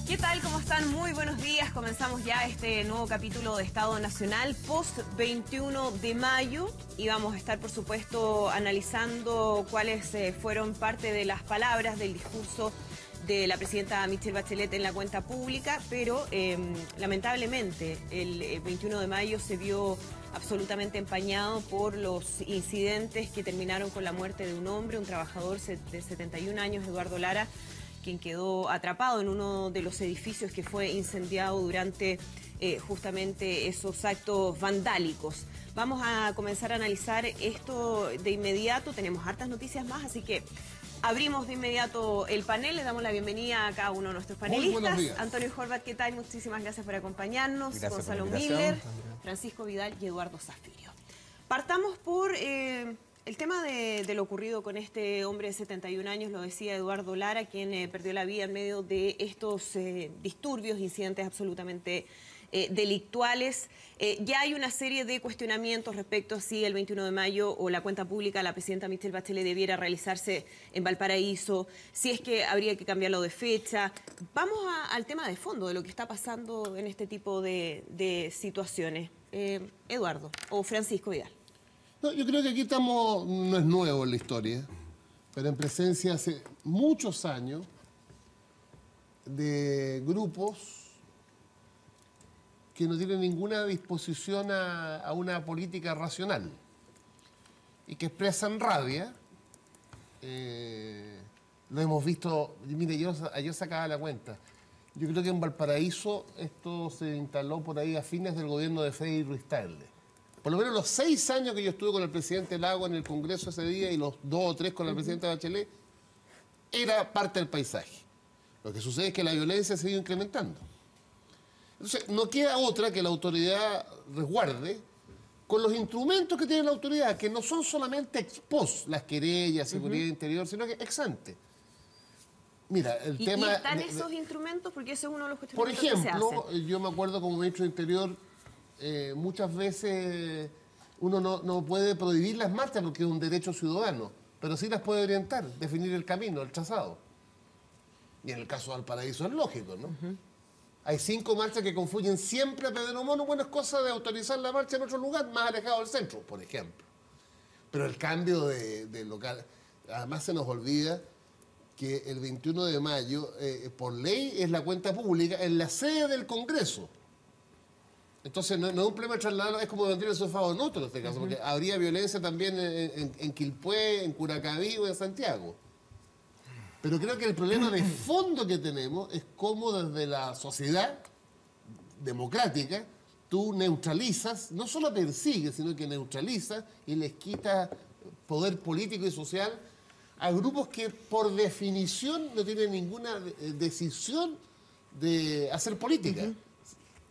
¿Qué tal? ¿Cómo están? Muy buenos días. Comenzamos ya este nuevo capítulo de Estado Nacional post 21 de mayo y vamos a estar, por supuesto, analizando cuáles fueron parte de las palabras del discurso de la presidenta Michelle Bachelet en la cuenta pública, pero lamentablemente el 21 de mayo se vio absolutamente empañado por los incidentes que terminaron con la muerte de un hombre, un trabajador de 71 años, Eduardo Lara, quien quedó atrapado en uno de los edificios que fue incendiado durante justamente esos actos vandálicos. Vamos a comenzar a analizar esto de inmediato, tenemos hartas noticias más, así que abrimos de inmediato el panel, le damos la bienvenida a cada uno de nuestros panelistas. Muy buenos días. Antonio Horvat, ¿qué tal? Muchísimas gracias por acompañarnos. Gracias Gonzalo por la invitación. Miller, Francisco Vidal y Eduardo Zafirio. Partamos por el tema de lo ocurrido con este hombre de 71 años, lo decía Eduardo Lara, quien perdió la vida en medio de estos disturbios, incidentes absolutamente delictuales. Ya hay una serie de cuestionamientos respecto a si el 21 de mayo o la cuenta pública la presidenta Michelle Bachelet debiera realizarse en Valparaíso, si es que habría que cambiarlo de fecha. Vamos al tema de fondo de lo que está pasando en este tipo de situaciones. Eduardo o Francisco Vidal. No, yo creo que aquí estamos, no es nuevo en la historia, pero en presencia hace muchos años de grupos que no tienen ninguna disposición a una política racional y que expresan rabia. Lo hemos visto, mire, yo sacaba la cuenta. Yo creo que en Valparaíso esto se instaló por ahí a fines del gobierno de Frei Ruiz-Tagle. Por lo menos los 6 años que yo estuve con el presidente Lago en el Congreso ese día y los 2 o 3 con la presidenta Bachelet, era parte del paisaje. Lo que sucede es que la violencia se ha ido incrementando. Entonces, no queda otra que la autoridad resguarde con los instrumentos que tiene la autoridad, que no son solamente ex post, las querellas, seguridad interior, sino que ex ante. Mira, el tema... ¿Y están esos instrumentos? Porque ese es uno de los Por cuestionamientos que se ejemplo, hacen. yo me acuerdo como ministro de Interior, muchas veces uno no puede prohibir las marchas porque es un derecho ciudadano, pero sí las puede orientar, definir el camino, el trazado. Y en el caso de Valparaíso es lógico, ¿no? Hay 5 marchas que confluyen siempre a Pedro Mono. Bueno, es cosa de autorizar la marcha en otro lugar, más alejado del centro, por ejemplo. Pero el cambio de local... Además se nos olvida que el 21 de mayo, por ley, es la cuenta pública en la sede del Congreso. Entonces, no es un problema de trasladarlo, es como vendría el sofá en otro, en este caso, porque habría violencia también en Quilpué, en Curacaví o en Santiago. Pero creo que el problema de fondo que tenemos es cómo desde la sociedad democrática tú neutralizas, no solo persigues, sino que neutralizas y les quitas poder político y social a grupos que por definición no tienen ninguna decisión de hacer política.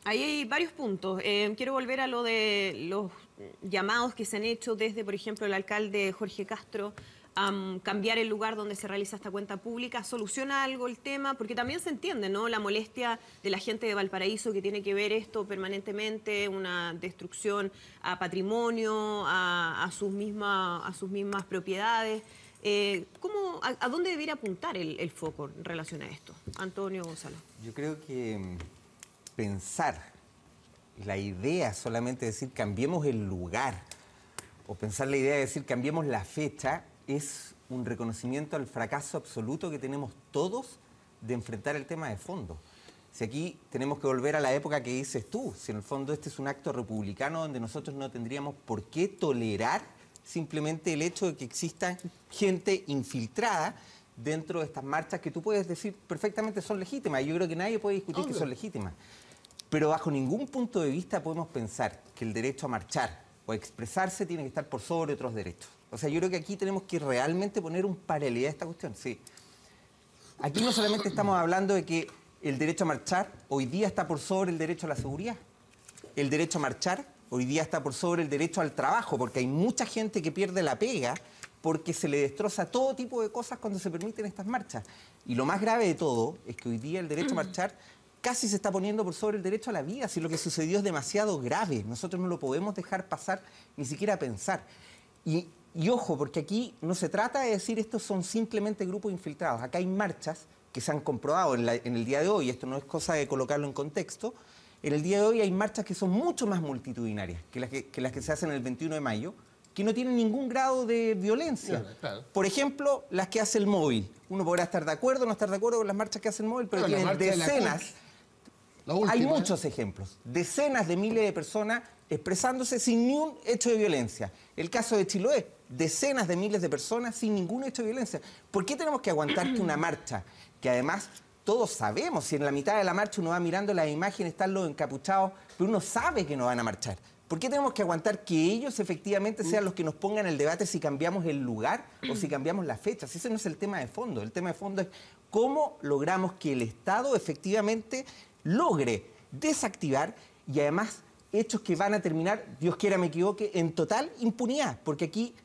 Ahí hay varios puntos. Quiero volver a lo de los llamados que se han hecho desde, por ejemplo, el alcalde Jorge Castro a cambiar el lugar donde se realiza esta cuenta pública. ¿Soluciona algo el tema? Porque también se entiende, ¿no?, la molestia de la gente de Valparaíso que tiene que ver esto permanentemente, una destrucción a patrimonio, a sus mismas propiedades. ¿A dónde debiera apuntar el foco en relación a esto? Antonio, Gonzalo. Yo creo que pensar la idea solamente de decir cambiemos el lugar o pensar la idea de decir cambiemos la fecha es un reconocimiento al fracaso absoluto que tenemos todos de enfrentar el tema de fondo. Si aquí tenemos que volver a la época que dices tú, si en el fondo este es un acto republicano donde nosotros no tendríamos por qué tolerar simplemente el hecho de que exista gente infiltrada dentro de estas marchas que tú puedes decir perfectamente son legítimas. Yo creo que nadie puede discutir que son legítimas. Pero bajo ningún punto de vista podemos pensar que el derecho a marchar o a expresarse tiene que estar por sobre otros derechos. O sea, yo creo que aquí tenemos que realmente poner un paralelidad a esta cuestión. Sí. Aquí no solamente estamos hablando de que el derecho a marchar hoy día está por sobre el derecho a la seguridad. El derecho a marchar hoy día está por sobre el derecho al trabajo, porque hay mucha gente que pierde la pega porque se le destroza todo tipo de cosas cuando se permiten estas marchas. Y lo más grave de todo es que hoy día el derecho a marchar casi se está poniendo por sobre el derecho a la vida. Si lo que sucedió es demasiado grave, nosotros no lo podemos dejar pasar, ni siquiera pensar. Y ojo, porque aquí no se trata de decir estos son simplemente grupos infiltrados. Acá hay marchas que se han comprobado en el día de hoy, esto no es cosa de colocarlo en contexto, en el día de hoy hay marchas que son mucho más multitudinarias que las que se hacen el 21 de mayo, que no tienen ningún grado de violencia. Claro. Por ejemplo, las que hace el móvil. Uno podrá estar de acuerdo o no estar de acuerdo con las marchas que hace el móvil, pero tienen decenas. Hay muchos ejemplos. Decenas de miles de personas expresándose sin ni un hecho de violencia. El caso de Chiloé, decenas de miles de personas sin ningún hecho de violencia. ¿Por qué tenemos que aguantar que una marcha, que además todos sabemos, si en la mitad de la marcha uno va mirando las imágenes, están los encapuchados, pero uno sabe que no van a marchar? ¿Por qué tenemos que aguantar que ellos efectivamente sean los que nos pongan el debate si cambiamos el lugar o si cambiamos la fecha? Si ese no es el tema de fondo. El tema de fondo es cómo logramos que el Estado efectivamente logre desactivar y además hechos que van a terminar, Dios quiera me equivoque, en total impunidad. Porque aquí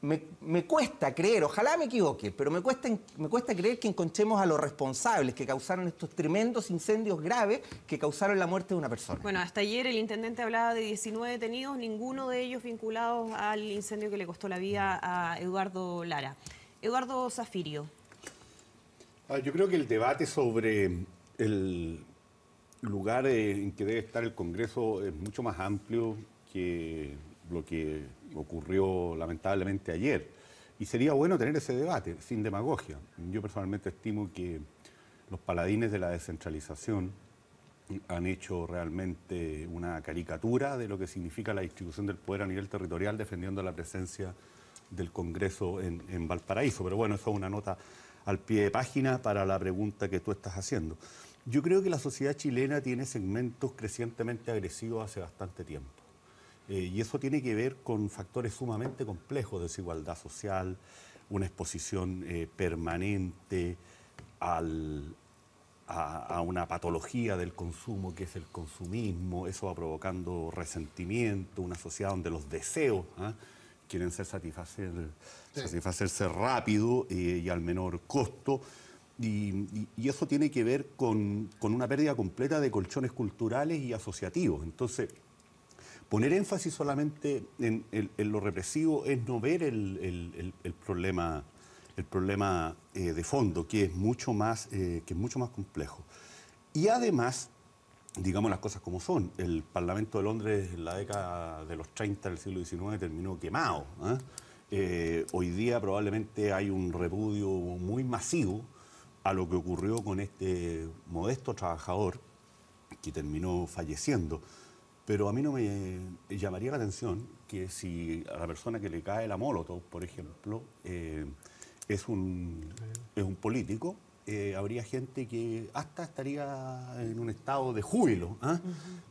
me cuesta creer, ojalá me equivoque, pero me cuesta creer que encontremos a los responsables que causaron estos tremendos incendios graves que causaron la muerte de una persona. Bueno, hasta ayer el intendente hablaba de 19 detenidos, ninguno de ellos vinculados al incendio que le costó la vida a Eduardo Lara. Eduardo Zafirio. Yo creo que el debate sobre el lugar en que debe estar el Congreso es mucho más amplio que lo que ocurrió lamentablemente ayer. Y sería bueno tener ese debate, sin demagogia. Yo personalmente estimo que los paladines de la descentralización han hecho realmente una caricatura de lo que significa la distribución del poder a nivel territorial, defendiendo la presencia del Congreso en Valparaíso. Pero bueno, eso es una nota al pie de página para la pregunta que tú estás haciendo. Yo creo que la sociedad chilena tiene segmentos crecientemente agresivos hace bastante tiempo. Y eso tiene que ver con factores sumamente complejos, desigualdad social, una exposición permanente a una patología del consumo que es el consumismo. Eso va provocando resentimiento, una sociedad donde los deseos quieren satisfacerse rápido y al menor costo. Y eso tiene que ver con una pérdida completa de colchones culturales y asociativos. Entonces, poner énfasis solamente en lo represivo es no ver el problema de fondo, que es mucho más complejo. Y además, digamos las cosas como son, el Parlamento de Londres en la década de los 30 del siglo XIX terminó quemado. Hoy día probablemente hay un repudio muy masivo a lo que ocurrió con este modesto trabajador que terminó falleciendo. Pero a mí no me llamaría la atención que si a la persona que le cae la Molotov, por ejemplo, es un político, habría gente que hasta estaría en un estado de júbilo,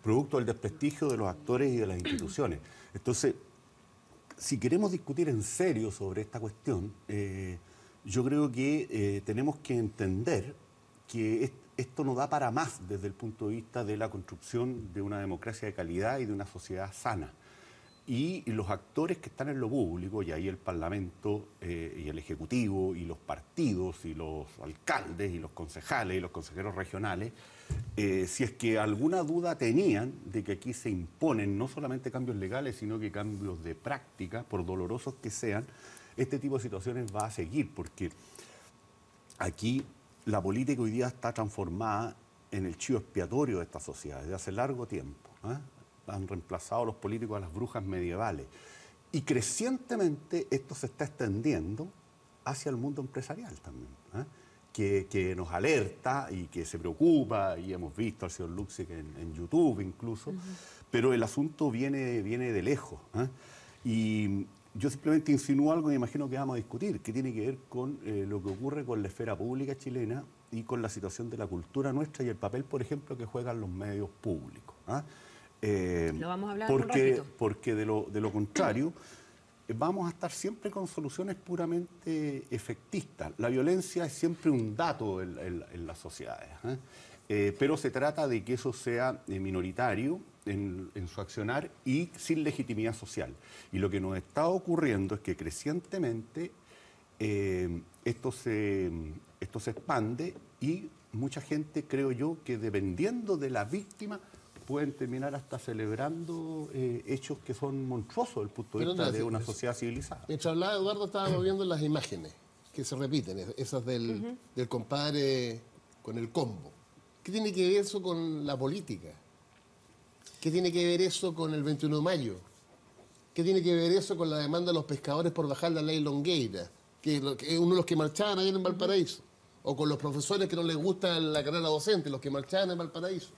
producto del desprestigio de los actores y de las instituciones. Entonces, si queremos discutir en serio sobre esta cuestión, yo creo que tenemos que entender que esto no da para más desde el punto de vista de la construcción de una democracia de calidad y de una sociedad sana. Y los actores que están en lo público, y ahí el Parlamento y el Ejecutivo y los partidos y los alcaldes y los concejales y los consejeros regionales, si es que alguna duda tenían de que aquí se imponen no solamente cambios legales, sino que cambios de práctica, por dolorosos que sean, este tipo de situaciones va a seguir, porque aquí la política hoy día está transformada en el chivo expiatorio de esta sociedad desde hace largo tiempo. Han reemplazado a los políticos a las brujas medievales. Y crecientemente esto se está extendiendo hacia el mundo empresarial también, que nos alerta y que se preocupa, y hemos visto al señor Luxic en YouTube incluso, pero el asunto viene de lejos. Y yo simplemente insinúo algo y me imagino que vamos a discutir, que tiene que ver con lo que ocurre con la esfera pública chilena y con la situación de la cultura nuestra y el papel, por ejemplo, que juegan los medios públicos. Lo vamos a hablar un ratito. Porque de lo contrario, vamos a estar siempre con soluciones puramente efectistas. La violencia es siempre un dato en las sociedades, pero se trata de que eso sea minoritario en su accionar y sin legitimidad social. Y lo que nos está ocurriendo es que crecientemente esto se expande y mucha gente, creo yo, que dependiendo de la víctima, pueden terminar hasta celebrando hechos que son monstruosos desde el punto de vista de una sociedad civilizada. Mientras hablaba Eduardo, estábamos viendo las imágenes que se repiten, esas del compadre con el combo. ¿Qué tiene que ver eso con la política? ¿Qué tiene que ver eso con el 21 de mayo? ¿Qué tiene que ver eso con la demanda de los pescadores por bajar la ley Longueira? Que es uno de los que marchaban ayer en Valparaíso. O con los profesores que no les gusta la carrera docente, los que marchaban en Valparaíso.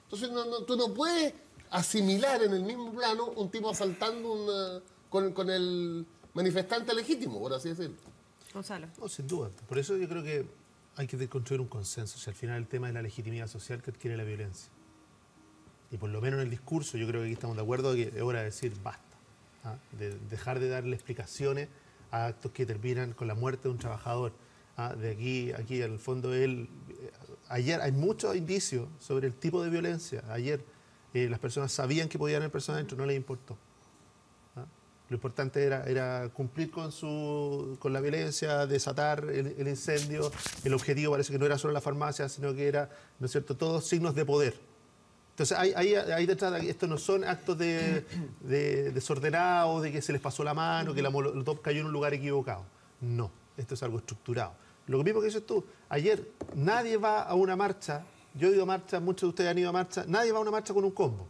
Entonces tú no puedes asimilar en el mismo plano un tipo asaltando con el manifestante legítimo, por así decirlo. Gonzalo. No, sin duda. Por eso yo creo que hay que construir un consenso. Si al final el tema es la legitimidad social que adquiere la violencia. Y por lo menos en el discurso yo creo que aquí estamos de acuerdo que es hora de decir basta. De dejar de darle explicaciones a actos que terminan con la muerte de un trabajador. De aquí al fondo ayer hay muchos indicios sobre el tipo de violencia. Ayer las personas sabían que podían haber personas dentro, no les importó. Lo importante era cumplir con la violencia, desatar el incendio. El objetivo parece que no era solo la farmacia, sino que era, ¿no es cierto?, todos signos de poder. Entonces, ahí detrás, esto no son actos de desordenados, de que se les pasó la mano, que la molotov cayó en un lugar equivocado. No, esto es algo estructurado. Lo mismo que dices tú, ayer nadie va a una marcha, yo he ido a marcha, muchos de ustedes han ido a marcha, nadie va a una marcha con un combo,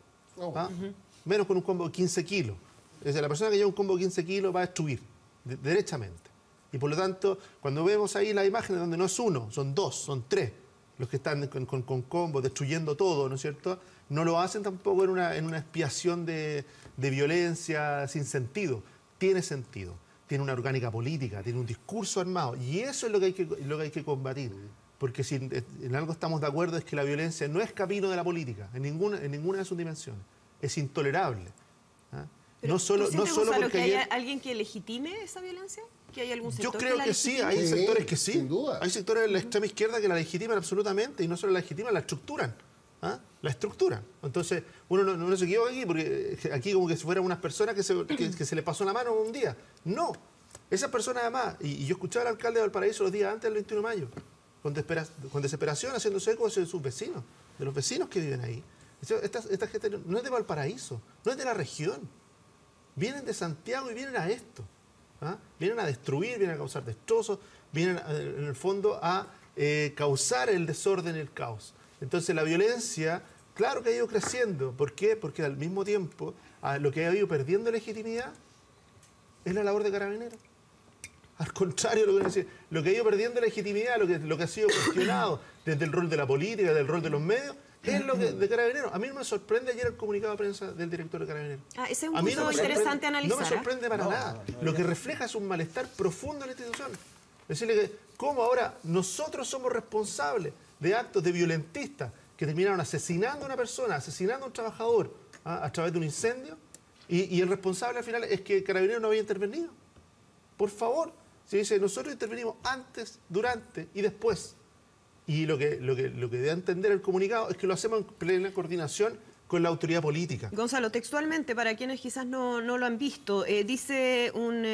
menos con un combo de 15 kilos. Es decir, la persona que lleva un combo de 15 kilos va a destruir, derechamente. Y por lo tanto, cuando vemos ahí las imágenes donde no es uno, son dos, son tres, los que están con combos, destruyendo todo, ¿no es cierto?, no lo hacen tampoco en una expiación de violencia sin sentido. Tiene sentido, tiene una orgánica política, tiene un discurso armado, y eso es lo que hay que combatir. Porque si en algo estamos de acuerdo es que la violencia no es camino de la política, en ninguna de sus dimensiones. Es intolerable. Pero, no solo porque que haya alguien que legitime esa violencia, que hay algún sector yo creo que sí, hay sectores que sí. Sin duda. Hay sectores de la extrema izquierda que la legitiman absolutamente, y no solo la legitiman, la estructuran. La estructuran. Entonces, uno no se equivoca aquí, porque aquí como que si fueran unas personas que se le pasó la mano un día. No. Esas personas además, y yo escuchaba al alcalde de Valparaíso los días antes del 21 de mayo, con desesperación, haciéndose eco de sus vecinos, de los vecinos que viven ahí. Esta gente no es de Valparaíso, no es de la región. Vienen de Santiago y vienen a esto. Vienen a destruir, vienen a causar destrozos, vienen en el fondo a causar el desorden y el caos. Entonces la violencia, claro que ha ido creciendo. ¿Por qué? Porque al mismo tiempo lo que ha ido perdiendo legitimidad es la labor de Carabineros. Al contrario, lo que ha ido perdiendo legitimidad, lo que ha sido cuestionado desde el rol de la política, del rol de los medios, es lo de Carabineros. A mí no me sorprende ayer el comunicado de prensa del director de Carabineros. Ese es un punto interesante analizar. No me sorprende para nada. Lo que refleja es un malestar profundo en la institución. Decirle que, ¿cómo ahora nosotros somos responsables de actos de violentistas que terminaron asesinando a una persona, asesinando a un trabajador a través de un incendio? Y el responsable al final es que Carabineros no había intervenido. Por favor, se dice, nosotros intervenimos antes, durante y después. Y lo que debe entender el comunicado es que lo hacemos en plena coordinación con la autoridad política. Gonzalo, textualmente, para quienes quizás no lo han visto, dice un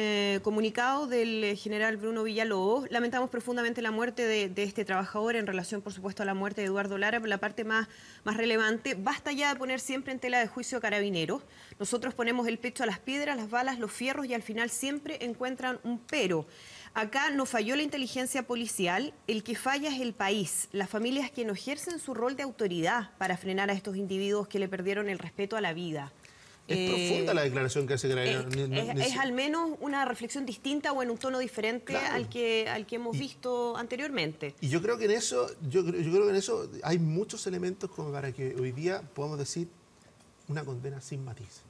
comunicado del general Bruno Villalobos: lamentamos profundamente la muerte de este trabajador en relación, por supuesto, a la muerte de Eduardo Lara, pero la parte más relevante, basta ya de poner siempre en tela de juicio a Carabineros. Nosotros ponemos el pecho a las piedras, las balas, los fierros, y al final siempre encuentran un pero. Acá no falló la inteligencia policial, el que falla es el país, las familias que no ejercen su rol de autoridad para frenar a estos individuos que le perdieron el respeto a la vida. Es profunda la declaración que hace Carabineros. Es al menos una reflexión distinta o en un tono diferente, claro, al que hemos visto anteriormente. Y yo creo que en eso, yo creo que en eso hay muchos elementos como para que hoy día podamos decir una condena sin matiz,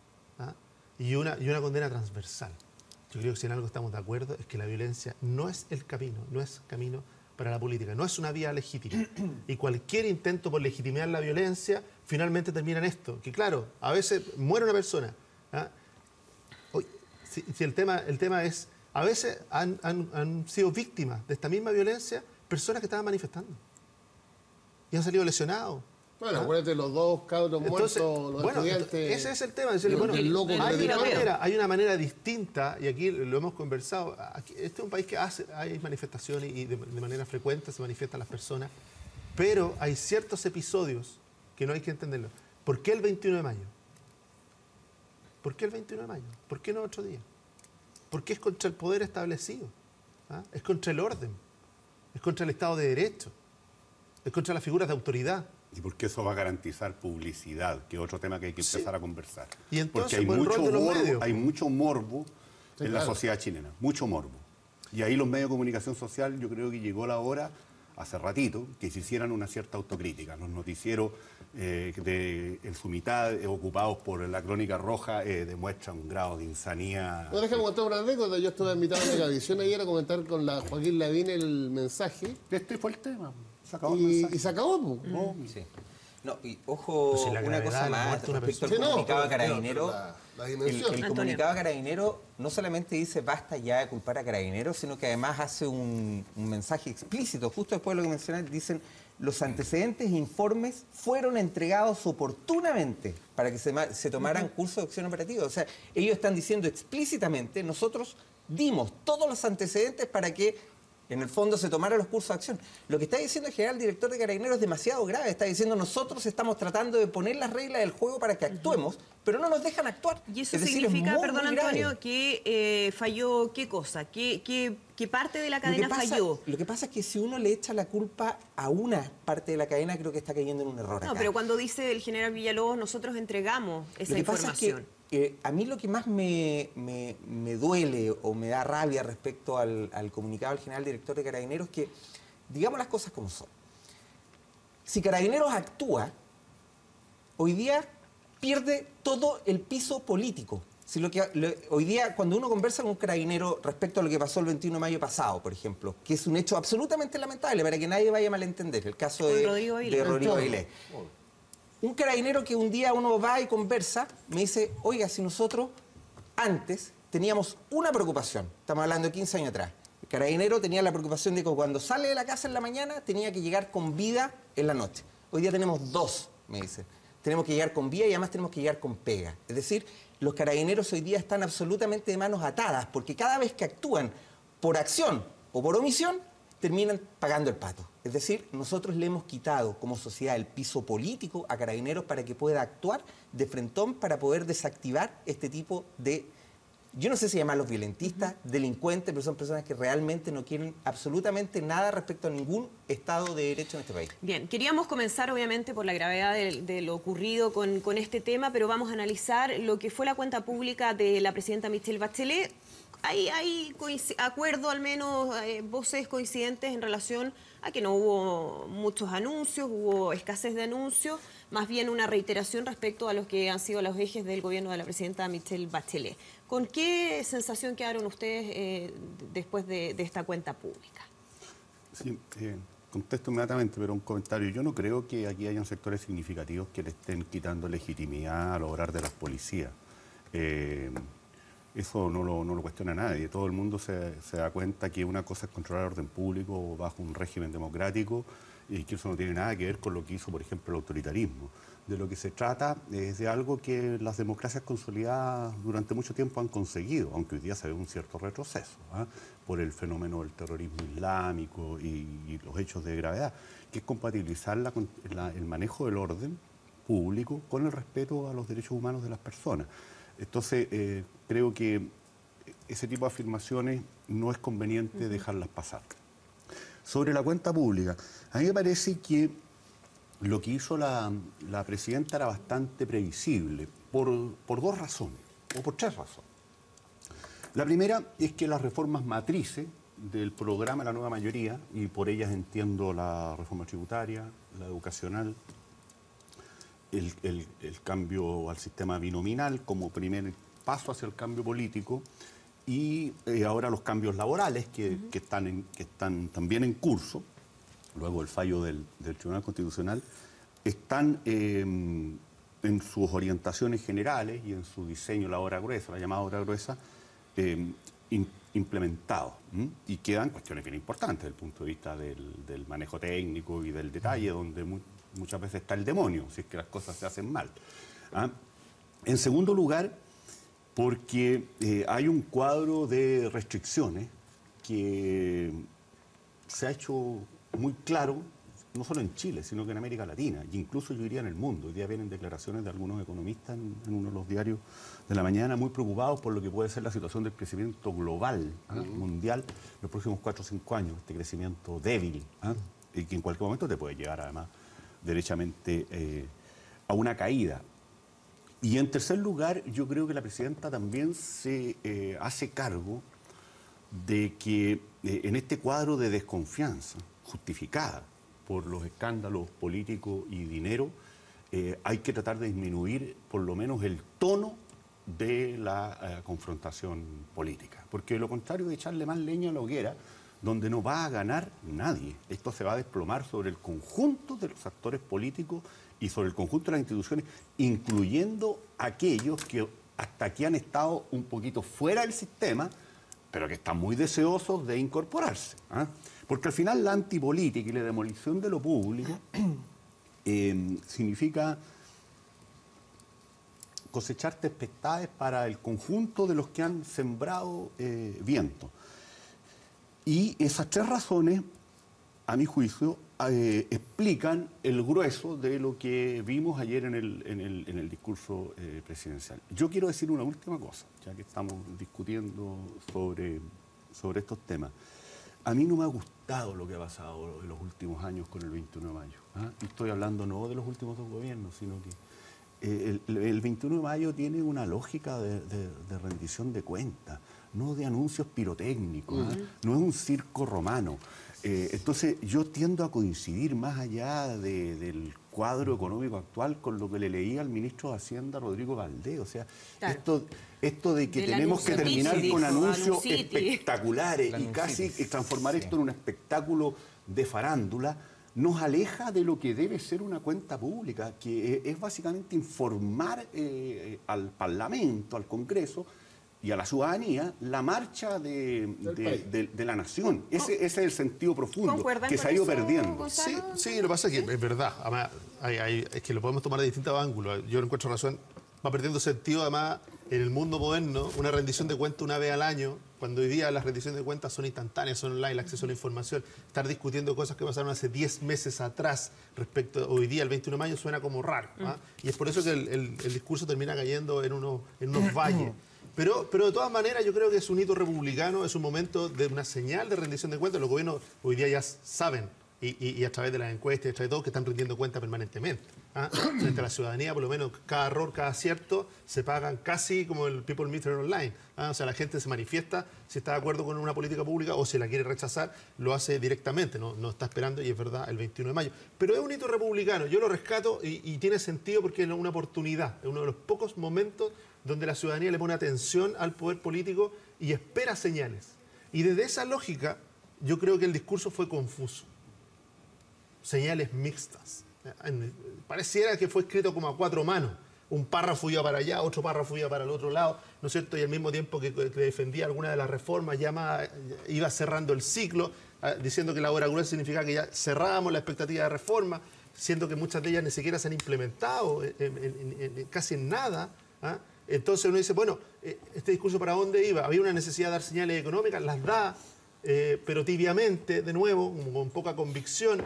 y una condena transversal. Yo creo que si en algo estamos de acuerdo es que la violencia no es el camino, no es camino para la política, no es una vía legítima. Y cualquier intento por legitimar la violencia finalmente termina en esto, que claro, a veces muere una persona. Si el tema es, a veces han sido víctimas de esta misma violencia personas que estaban manifestando y han salido lesionados. Bueno, acuérdate los dos cabros muertos, los estudiantes. Ese es el tema. Hay una manera distinta, y aquí lo hemos conversado. Este es un país que hay manifestaciones y de manera frecuente se manifiestan las personas, pero hay ciertos episodios que no hay que entenderlo. ¿Por qué el 21 de mayo? ¿Por qué el 21 de mayo? ¿Por qué no otro día? Porque es contra el poder establecido, es contra el orden, es contra el Estado de Derecho. es contra las figuras de autoridad. Y porque eso va a garantizar publicidad, que es otro tema que hay que empezar a conversar. Y entonces, porque por el rol de los medios. hay mucho morbo Sí, en la claro. sociedad chilena, mucho morbo. Y ahí los medios de comunicación social, yo creo que llegó la hora, hace ratito, que se hicieran una cierta autocrítica. Los noticieros en su mitad, ocupados por la crónica roja, demuestran un grado de insanía. Bueno, déjame contar una anécdota. Yo estuve invitado a Megavisión ayer a comentar con la Joaquín Lavín el mensaje Este fue el tema. Se acabó el y mensaje. se acabó. Po. No, Sí. No, y ojo, Pues si la una gravedad cosa de la más muerte de una respecto al persona. Sí, no, comunicado a pero Carabinero. la El dimensión. Antonio. comunicado a Carabinero no solamente dice basta ya de culpar a Carabineros, sino que además hace un mensaje explícito. Justo después de lo que mencioné, dicen los antecedentes e informes fueron entregados oportunamente para que se tomaran cursos de acción operativa. O sea, ellos están diciendo explícitamente, nosotros dimos todos los antecedentes para que en el fondo se tomaran los cursos de acción. Lo que está diciendo el general director de Carabineros es demasiado grave. Está diciendo nosotros estamos tratando de poner las reglas del juego para que actuemos, pero no nos dejan actuar. Y eso Es decir, es significa, muy, perdón muy grave. Antonio, que falló qué cosa, qué parte de la cadena falló. Lo que pasa es que si uno le echa la culpa a una parte de la cadena, creo que está cayendo en un error No, acá. pero cuando dice el general Villalobos, nosotros entregamos esa Lo que pasa información. es que a mí lo que más me duele o me da rabia respecto al comunicado del general director de Carabineros es que, digamos las cosas como son. Si Carabineros actúa, hoy día pierde todo el piso político. Si hoy día, cuando uno conversa con un carabinero respecto a lo que pasó el 21 de mayo pasado, por ejemplo, que es un hecho absolutamente lamentable, para que nadie vaya a malentender, el caso Con de Rodrigo Avilés. Rodrigo Avilés. Un carabinero que un día uno va y conversa, me dice, oiga, si nosotros antes teníamos una preocupación, estamos hablando de 15 años atrás, el carabinero tenía la preocupación de que cuando sale de la casa en la mañana tenía que llegar con vida en la noche. Hoy día tenemos dos, me dicen. Tenemos que llegar con vida y además tenemos que llegar con pega. Es decir, los carabineros hoy día están absolutamente de manos atadas porque cada vez que actúan por acción o por omisión, terminan pagando el pato. Es decir, nosotros le hemos quitado como sociedad el piso político a Carabineros para que pueda actuar de frentón para poder desactivar este tipo de, yo no sé si llamarlos violentistas, delincuentes, pero son personas que realmente no quieren absolutamente nada respecto a ningún Estado de Derecho en este país. Bien, queríamos comenzar obviamente por la gravedad de lo ocurrido con este tema, pero vamos a analizar lo que fue la cuenta pública de la presidenta Michelle Bachelet. Hay acuerdo, al menos voces coincidentes en relación a que no hubo muchos anuncios, hubo escasez de anuncios, más bien una reiteración respecto a los que han sido los ejes del gobierno de la presidenta Michelle Bachelet. ¿Con qué sensación quedaron ustedes después de esta cuenta pública? Sí, contesto inmediatamente, pero un comentario. Yo no creo que aquí hayan sectores significativos que le estén quitando legitimidad al obrar de las policías. Eso no lo cuestiona nadie. Todo el mundo se da cuenta que una cosa es controlar el orden público bajo un régimen democrático y que eso no tiene nada que ver con lo que hizo, por ejemplo, el autoritarismo. De lo que se trata es de algo que las democracias consolidadas durante mucho tiempo han conseguido, aunque hoy día se ve un cierto retroceso, por el fenómeno del terrorismo islámico y los hechos de gravedad, que es compatibilizar el manejo del orden público con el respeto a los derechos humanos de las personas. Entonces, creo que ese tipo de afirmaciones no es conveniente dejarlas pasar. Sobre la cuenta pública, a mí me parece que lo que hizo la presidenta era bastante previsible, por dos razones, o por tres razones. La primera es que las reformas matrices del programa de la nueva mayoría, y por ellas entiendo la reforma tributaria, la educacional, el cambio al sistema binominal como primer paso hacia el cambio político y ahora los cambios laborales que están también en curso, luego del fallo del Tribunal Constitucional, están en sus orientaciones generales y en su diseño, la obra gruesa, la llamada obra gruesa, implementados. Y quedan cuestiones bien importantes desde el punto de vista del manejo técnico y del detalle, donde muchas veces está el demonio, si es que las cosas se hacen mal. En segundo lugar, porque hay un cuadro de restricciones que se ha hecho muy claro, no solo en Chile, sino que en América Latina, e incluso yo diría en el mundo. Hoy día vienen declaraciones de algunos economistas en uno de los diarios de la mañana, muy preocupados por lo que puede ser la situación del crecimiento global, mundial, en los próximos 4 o 5 años, este crecimiento débil. y que en cualquier momento te puede llevar además derechamente a una caída. Y en tercer lugar, yo creo que la presidenta también se hace cargo de que en este cuadro de desconfianza justificada por los escándalos políticos y dinero, hay que tratar de disminuir por lo menos el tono de la confrontación política. Porque lo contrario de echarle más leña a la hoguera, donde no va a ganar nadie. Esto se va a desplomar sobre el conjunto de los actores políticos y sobre el conjunto de las instituciones, incluyendo aquellos que hasta aquí han estado un poquito fuera del sistema, pero que están muy deseosos de incorporarse. ¿Ah? Porque al final la antipolítica y la demolición de lo público significa cosechar tempestades para el conjunto de los que han sembrado viento. Y esas tres razones, a mi juicio, explican el grueso de lo que vimos ayer en el discurso presidencial. Yo quiero decir una última cosa, ya que estamos discutiendo sobre estos temas. A mí no me ha gustado lo que ha pasado en los últimos años con el 21 de mayo. ¿Ah? Y estoy hablando no de los últimos dos gobiernos, sino que el 21 de mayo tiene una lógica de rendición de cuentas, no de anuncios pirotécnicos, no es un circo romano. Entonces yo tiendo a coincidir más allá del cuadro económico actual con lo que le leía al ministro de Hacienda, Rodrigo Valdés. O sea, claro, esto de que tenemos que terminar con anuncios espectaculares y casi transformar esto en un espectáculo de farándula, nos aleja de lo que debe ser una cuenta pública, que es básicamente informar al Parlamento, al Congreso y a la ciudadanía la marcha de la nación. Ese es el sentido profundo que se ha ido perdiendo. Sí, lo que pasa es que es verdad. Además, es que lo podemos tomar de distintos ángulos. Yo no encuentro razón. Va perdiendo sentido, además, en el mundo moderno, una rendición de cuentas una vez al año, cuando hoy día las rendiciones de cuentas son instantáneas, son online, el acceso a la información. Estar discutiendo cosas que pasaron hace 10 meses atrás respecto a hoy día, el 21 de mayo, suena como raro. ¿Ah? Y es por eso que el discurso termina cayendo en unos valles. Pero de todas maneras yo creo que es un hito republicano, es un momento de una señal de rendición de cuentas. Los gobiernos hoy día ya saben, y a través de las encuestas, a través de todo, que están rindiendo cuentas permanentemente. ¿Ah? Frente a la ciudadanía, por lo menos cada error, cada acierto, se pagan casi como el People Meter Online. ¿Ah? O sea, la gente se manifiesta si está de acuerdo con una política pública o si la quiere rechazar, lo hace directamente, no está esperando, y es verdad, el 21 de mayo. Pero es un hito republicano, yo lo rescato y tiene sentido porque es una oportunidad, es uno de los pocos momentos donde la ciudadanía le pone atención al poder político y espera señales. Y desde esa lógica, yo creo que el discurso fue confuso. Señales mixtas. Pareciera que fue escrito como a cuatro manos. Un párrafo iba para allá, otro párrafo iba para el otro lado, ¿no es cierto? Y al mismo tiempo que defendía alguna de las reformas, iba cerrando el ciclo, diciendo que la obra gruesa significaba que ya cerrábamos la expectativa de reforma, siendo que muchas de ellas ni siquiera se han implementado casi en nada. ¿Ah? Entonces uno dice, bueno, ¿este discurso para dónde iba? Había una necesidad de dar señales económicas, las da, pero tibiamente, de nuevo, con poca convicción.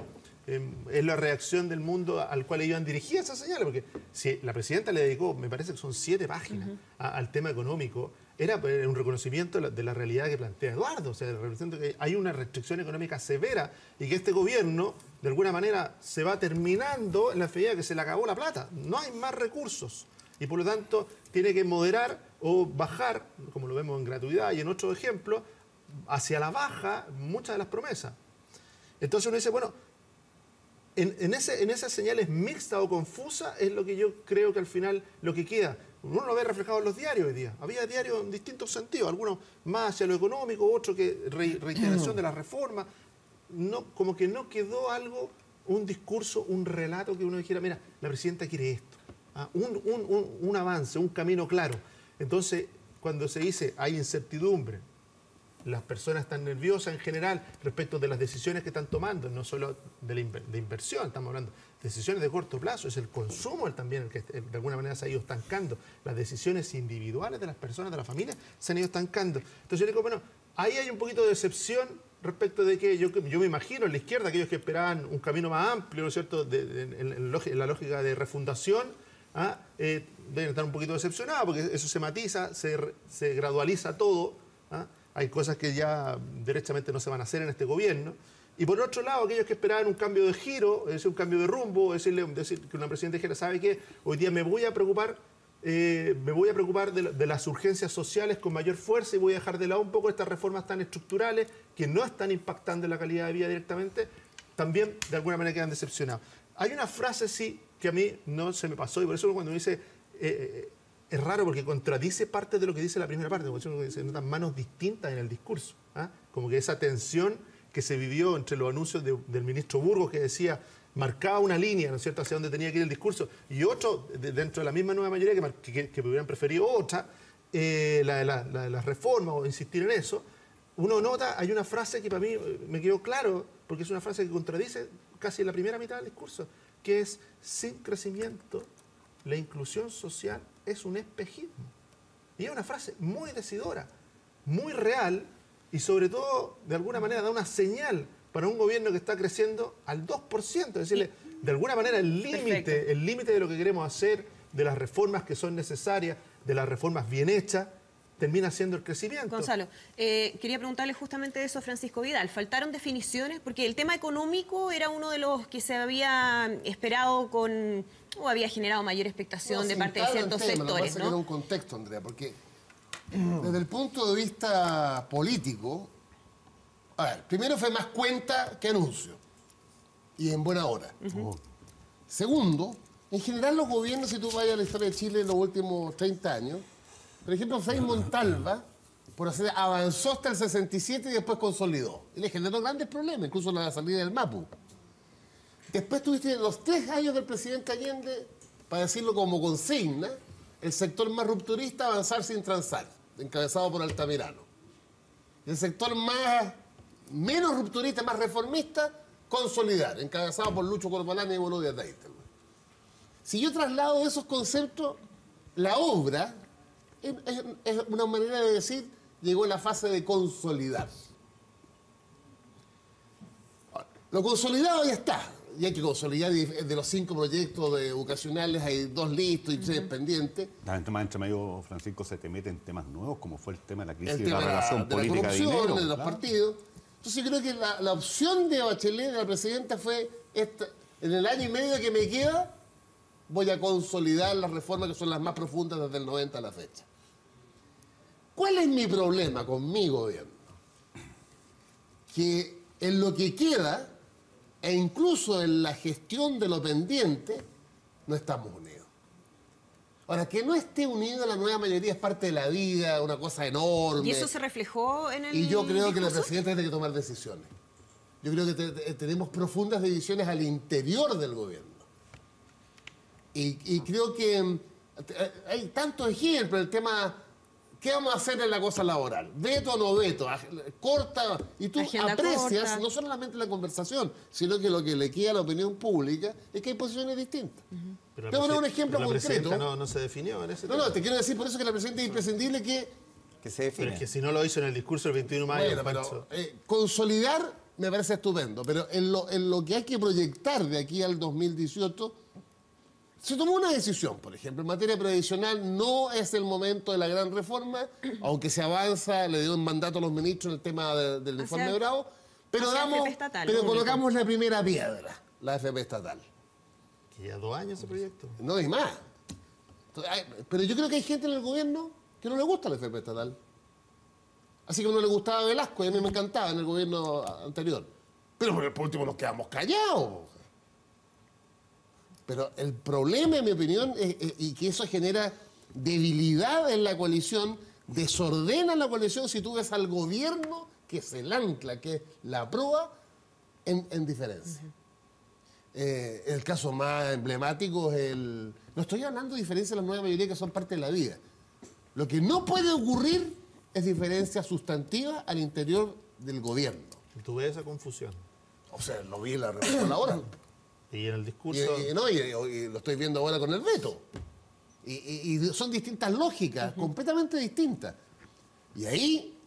Es la reacción del mundo al cual iban dirigidas esas señales, porque si la presidenta le dedicó, me parece que son 7 páginas al tema económico, era un reconocimiento de la realidad que plantea Eduardo, o sea, representa que hay una restricción económica severa y que este gobierno, de alguna manera, se va terminando en la medida que se le acabó la plata, no hay más recursos. Y por lo tanto tiene que moderar o bajar, como lo vemos en gratuidad y en otros ejemplos, hacia la baja muchas de las promesas. Entonces uno dice, bueno, en esas señales mixtas o confusas es lo que yo creo que al final lo que queda. Uno lo ve reflejado en los diarios hoy día. Había diarios en distintos sentidos, algunos más hacia lo económico, otros que reiteración de las reformas. No, como que no quedó algo, un discurso, un relato que uno dijera, mira, la presidenta quiere esto. Un avance, un camino claro. Entonces, cuando se dice hay incertidumbre, las personas están nerviosas en general respecto de las decisiones que están tomando, no solo de inversión, estamos hablando de decisiones de corto plazo, es el consumo también el que de alguna manera se ha ido estancando, las decisiones individuales de las personas, de las familias, se han ido estancando. Entonces yo digo, bueno, ahí hay un poquito de decepción respecto de que yo me imagino en la izquierda, aquellos que esperaban un camino más amplio, ¿no es cierto?, en la lógica de refundación, deben estar un poquito decepcionados porque eso se matiza, se gradualiza todo. Hay cosas que ya derechamente no se van a hacer en este gobierno, Y por otro lado, aquellos que esperaban un cambio de giro, es decir, un cambio de rumbo, decir que una presidenta dijera, ¿sabe qué? Hoy día me voy a preocupar de las urgencias sociales con mayor fuerza y voy a dejar de lado un poco estas reformas tan estructurales que no están impactando en la calidad de vida directamente, también de alguna manera quedan decepcionados. Hay una frase, sí, que a mí no se me pasó y por eso cuando me dice, es raro porque contradice parte de lo que dice la primera parte, porque se notan manos distintas en el discurso, ¿ah? Como que esa tensión que se vivió entre los anuncios del ministro Burgos que decía, marcaba una línea, ¿no es cierto?, hacia dónde tenía que ir el discurso, y otro, dentro de la misma nueva mayoría, que hubieran preferido otra, la de las reformas o insistir en eso. Uno nota, hay una frase que para mí me quedó claro, porque es una frase que contradice casi la primera mitad del discurso, que es, sin crecimiento, la inclusión social es un espejismo. Y es una frase muy decidora, muy real, y sobre todo, de alguna manera, da una señal para un gobierno que está creciendo al 2%. Es decirle, de alguna manera, el límite de lo que queremos hacer, de las reformas que son necesarias, de las reformas bien hechas, termina siendo el crecimiento. Gonzalo, quería preguntarle justamente eso a Francisco Vidal. ¿Faltaron definiciones? Porque el tema económico era uno de los que se había esperado o había generado mayor expectación de parte de ciertos sectores, ¿no? Era un contexto, Andrea, porque desde el punto de vista político, a ver, primero fue más cuenta que anuncio, y en buena hora. Segundo, en general los gobiernos, si tú vayas a la historia de Chile en los últimos 30 años, por ejemplo, Frei Montalva, avanzó hasta el 67 y después consolidó. Y le generó grandes problemas, incluso la salida del Mapu. Después tuviste los 3 años del presidente Allende, para decirlo como consigna, el sector más rupturista avanzar sin transar, encabezado por Altamirano. Y el sector menos rupturista, más reformista, consolidar, encabezado por Lucho Corbalán y Bolo Díaz Deiter. Si yo traslado esos conceptos, la obra es una manera de decir, llegó a la fase de consolidar. Lo consolidado ya está. Y hay que consolidar, de los 5 proyectos educacionales hay 2 listos y 3 pendientes. Entre medio, Francisco, se te mete en temas nuevos, como fue el tema de la crisis El de la tema relación de política la de corrupción, dinero. de los partidos. Entonces yo creo que la opción de Bachelet, de la presidenta, fue esta: en el año y medio que me queda, voy a consolidar las reformas que son las más profundas desde el 90 a la fecha. ¿Cuál es mi problema con mi gobierno? Que en lo que queda, e incluso en la gestión de lo pendiente, no estamos unidos. Ahora, que no esté unida la nueva mayoría es parte de la vida, una cosa enorme. ¿Y eso se reflejó en el Y yo creo que la discurso? presidenta tiene que tomar decisiones. Yo creo que tenemos profundas divisiones al interior del gobierno. Y creo que hay tantos ejemplos, el tema, ¿qué vamos a hacer en la cosa laboral? ¿Veto o no veto? Corta, y tú Agenda aprecias corta. no solamente la conversación, sino que lo que le queda a la opinión pública es que hay posiciones distintas. Pero Te voy a poner un ejemplo la concreto. presidenta no se definió en ese No, tema. te quiero decir por eso que la presidenta es imprescindible que... Que se Pero define. es que si no lo hizo en el discurso del 21 de mayo, Bueno, Pancho. pero consolidar me parece estupendo, pero en lo que hay que proyectar de aquí al 2018, se tomó una decisión, por ejemplo, en materia previsional no es el momento de la gran reforma, aunque se avanza, le dio un mandato a los ministros en el tema del informe Bravo, pero hacia AFP estatal, único. colocamos la primera piedra, la AFP estatal. Que ya 2 años ese proyecto. No hay más. Pero yo creo que hay gente en el gobierno que no le gusta la AFP estatal. Así que no le gustaba Velasco y a mí me encantaba en el gobierno anterior. Pero por último nos quedamos callados. Pero el problema, en mi opinión, y que eso genera debilidad en la coalición, desordena la coalición si tú ves al gobierno que es el ancla, que es la proa, en diferencia. El caso más emblemático es el... No estoy hablando de diferencias de la nueva mayoría que son parte de la vida. Lo que no puede ocurrir es diferencia sustantiva al interior del gobierno. Tú ves esa confusión. O sea, lo vi en la reforma laboral. Y en el discurso... Y lo estoy viendo ahora con el veto. Y son distintas lógicas, completamente distintas. Y ahí,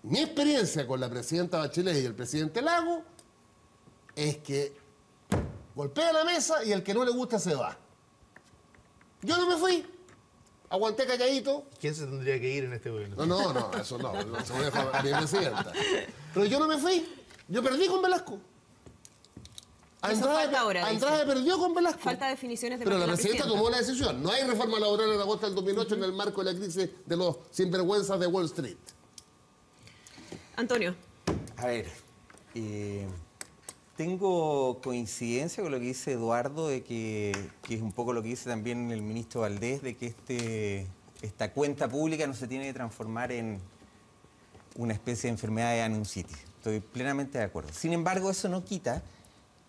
mi experiencia con la presidenta Bachelet y el presidente Lago es que golpea la mesa y el que no le gusta se va. Yo no me fui. Aguanté calladito. ¿Quién se tendría que ir en este gobierno? No, eso no se lo dejo a mi presidenta. Pero yo no me fui. Yo perdí con Velasco. Eso falta ahora, Andrade perdió con Velasco. Falta definiciones de Pero parte la de presidenta tomó la decisión. No hay reforma laboral en agosto del 2008 en el marco de la crisis de los sinvergüenzas de Wall Street. Antonio. A ver, tengo coincidencia con lo que dice Eduardo, de que es un poco lo que dice también el ministro Valdés, de que esta cuenta pública no se tiene que transformar en una especie de enfermedad de anuncitis. Estoy plenamente de acuerdo. Sin embargo, eso no quita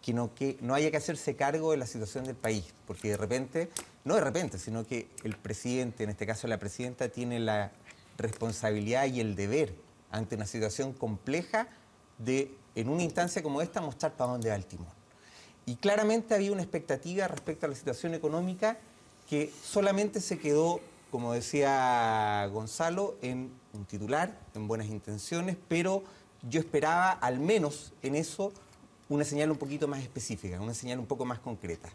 que no haya que hacerse cargo de la situación del país, porque de repente, no de repente, sino que el presidente, en este caso la presidenta, tiene la responsabilidad y el deber ante una situación compleja de, en una instancia como esta, mostrar para dónde va el timón. Y claramente había una expectativa respecto a la situación económica que solamente se quedó, como decía Gonzalo, en un titular, en buenas intenciones, pero yo esperaba al menos en eso una señal un poquito más específica, una señal un poco más concreta.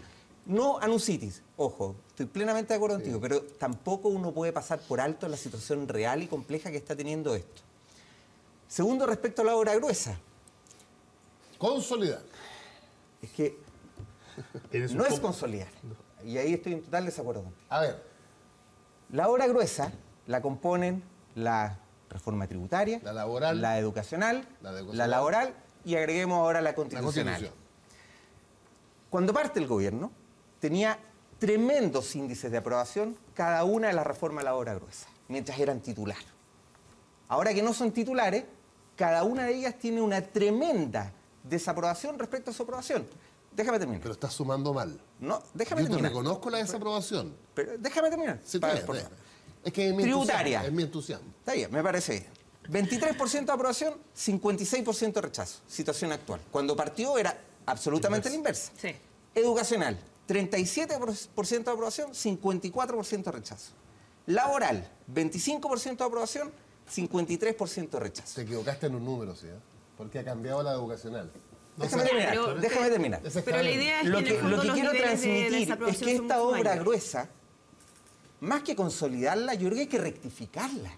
No anuncitis, ojo, estoy plenamente de acuerdo contigo, pero tampoco uno puede pasar por alto la situación real y compleja que está teniendo esto. Segundo, respecto a la obra gruesa. Consolidar. Es que no es consolidar. Y ahí estoy en total desacuerdo contigo. A ver, La obra gruesa la componen la reforma tributaria, La laboral, la educacional, la educacional, la laboral y agreguemos ahora la la constitucional. Constitución. Cuando parte el gobierno, tenía tremendos índices de aprobación cada una de las reformas de la obra gruesa, mientras eran titulares. Ahora que no son titulares, cada una de ellas tiene una tremenda desaprobación respecto a su aprobación. Déjame terminar. Pero estás sumando mal. No, déjame Yo te terminar. reconozco la desaprobación. Pero déjame terminar. Sí, Para- está bien, por está favor. bien. Es que es mi Tributaria. entusiasmo, es mi entusiasmo. Está bien, me parece bien. 23% de aprobación, 56% de rechazo. Situación actual. Cuando partió era absolutamente la inversa. Sí. Educacional, 37% de aprobación, 54% de rechazo. Laboral, 25% de aprobación, 53% de rechazo. Te equivocaste en un número, ¿sí? Porque ha cambiado la educacional. Déjame Ya, terminar, pero- déjame terminar. Ese está Pero la bien. idea es Lo que en el que, fondo lo que los quiero niveles de transmitir es desaprobación que son esta mucho obra mayores. gruesa, más que consolidarla, yo creo que hay que rectificarla.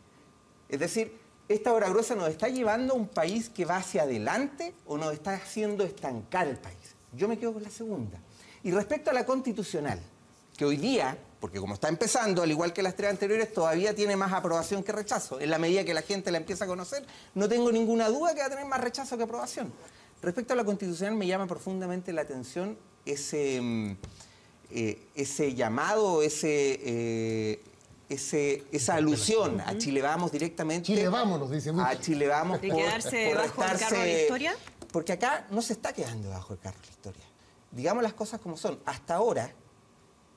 Es decir, esta obra gruesa nos está llevando a un país que va hacia adelante o nos está haciendo estancar el país. Yo me quedo con la segunda. Y respecto a la constitucional, que hoy día, porque como está empezando, al igual que las tres anteriores, todavía tiene más aprobación que rechazo. En la medida que la gente la empieza a conocer, no tengo ninguna duda que va a tener más rechazo que aprobación. Respecto a la constitucional, me llama profundamente la atención ese llamado, esa alusión a Chile Vamos directamente. Chile Vamos, nos dice mucho. A Chile Vamos ¿De quedarse bajo el carro de la historia? Porque acá no se está quedando bajo el carro de la historia. Digamos las cosas como son. Hasta ahora,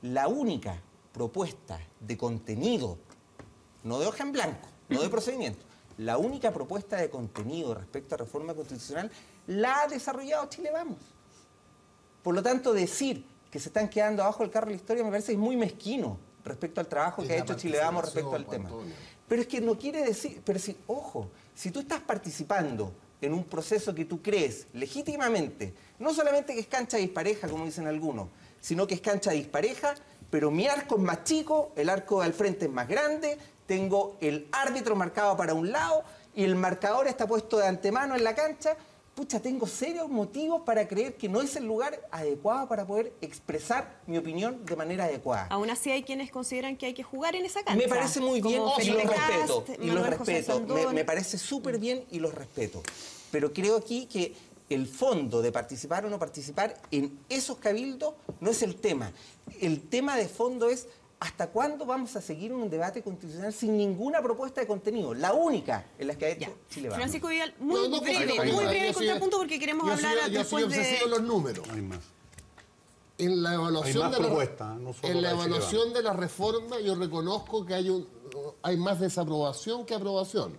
la única propuesta de contenido, no de hoja en blanco, no de procedimiento, la única propuesta de contenido respecto a reforma constitucional la ha desarrollado Chile Vamos. Por lo tanto, decir que se están quedando abajo del carro de la historia me parece que es muy mezquino respecto al trabajo Es que ha la hecho Chile Vamos respecto al participación, tema. Antonio. Pero es que no quiere decir, pero si, ojo, si tú estás participando en un proceso que tú crees legítimamente, no solamente que es cancha dispareja, como dicen algunos, sino que es cancha dispareja, pero mi arco es más chico, el arco al frente es más grande, tengo el árbitro marcado para un lado y el marcador está puesto de antemano en la cancha, pucha, tengo serios motivos para creer que no es el lugar adecuado para poder expresar mi opinión de manera adecuada. Aún así hay quienes consideran que hay que jugar en esa cancha. Me parece muy bien Como y los Felipe respeto. Cast, Y los Manuel José respeto. Sandón. Me parece súper bien y los respeto. Pero creo aquí que el fondo de participar o no participar en esos cabildos no es el tema. El tema de fondo es ¿hasta cuándo vamos a seguir en un debate constitucional sin ninguna propuesta de contenido? La única en la que ha hecho Ya. Chile Vamos. Francisco Vidal, muy No, breve yo el soy- contrapunto porque queremos yo hablar soy después de... obsesivo en los números. Hay más. En la evaluación, Hay más de, la, propuestas, no solo en la la de Chile evaluación de la reforma yo reconozco que hay más desaprobación que aprobación.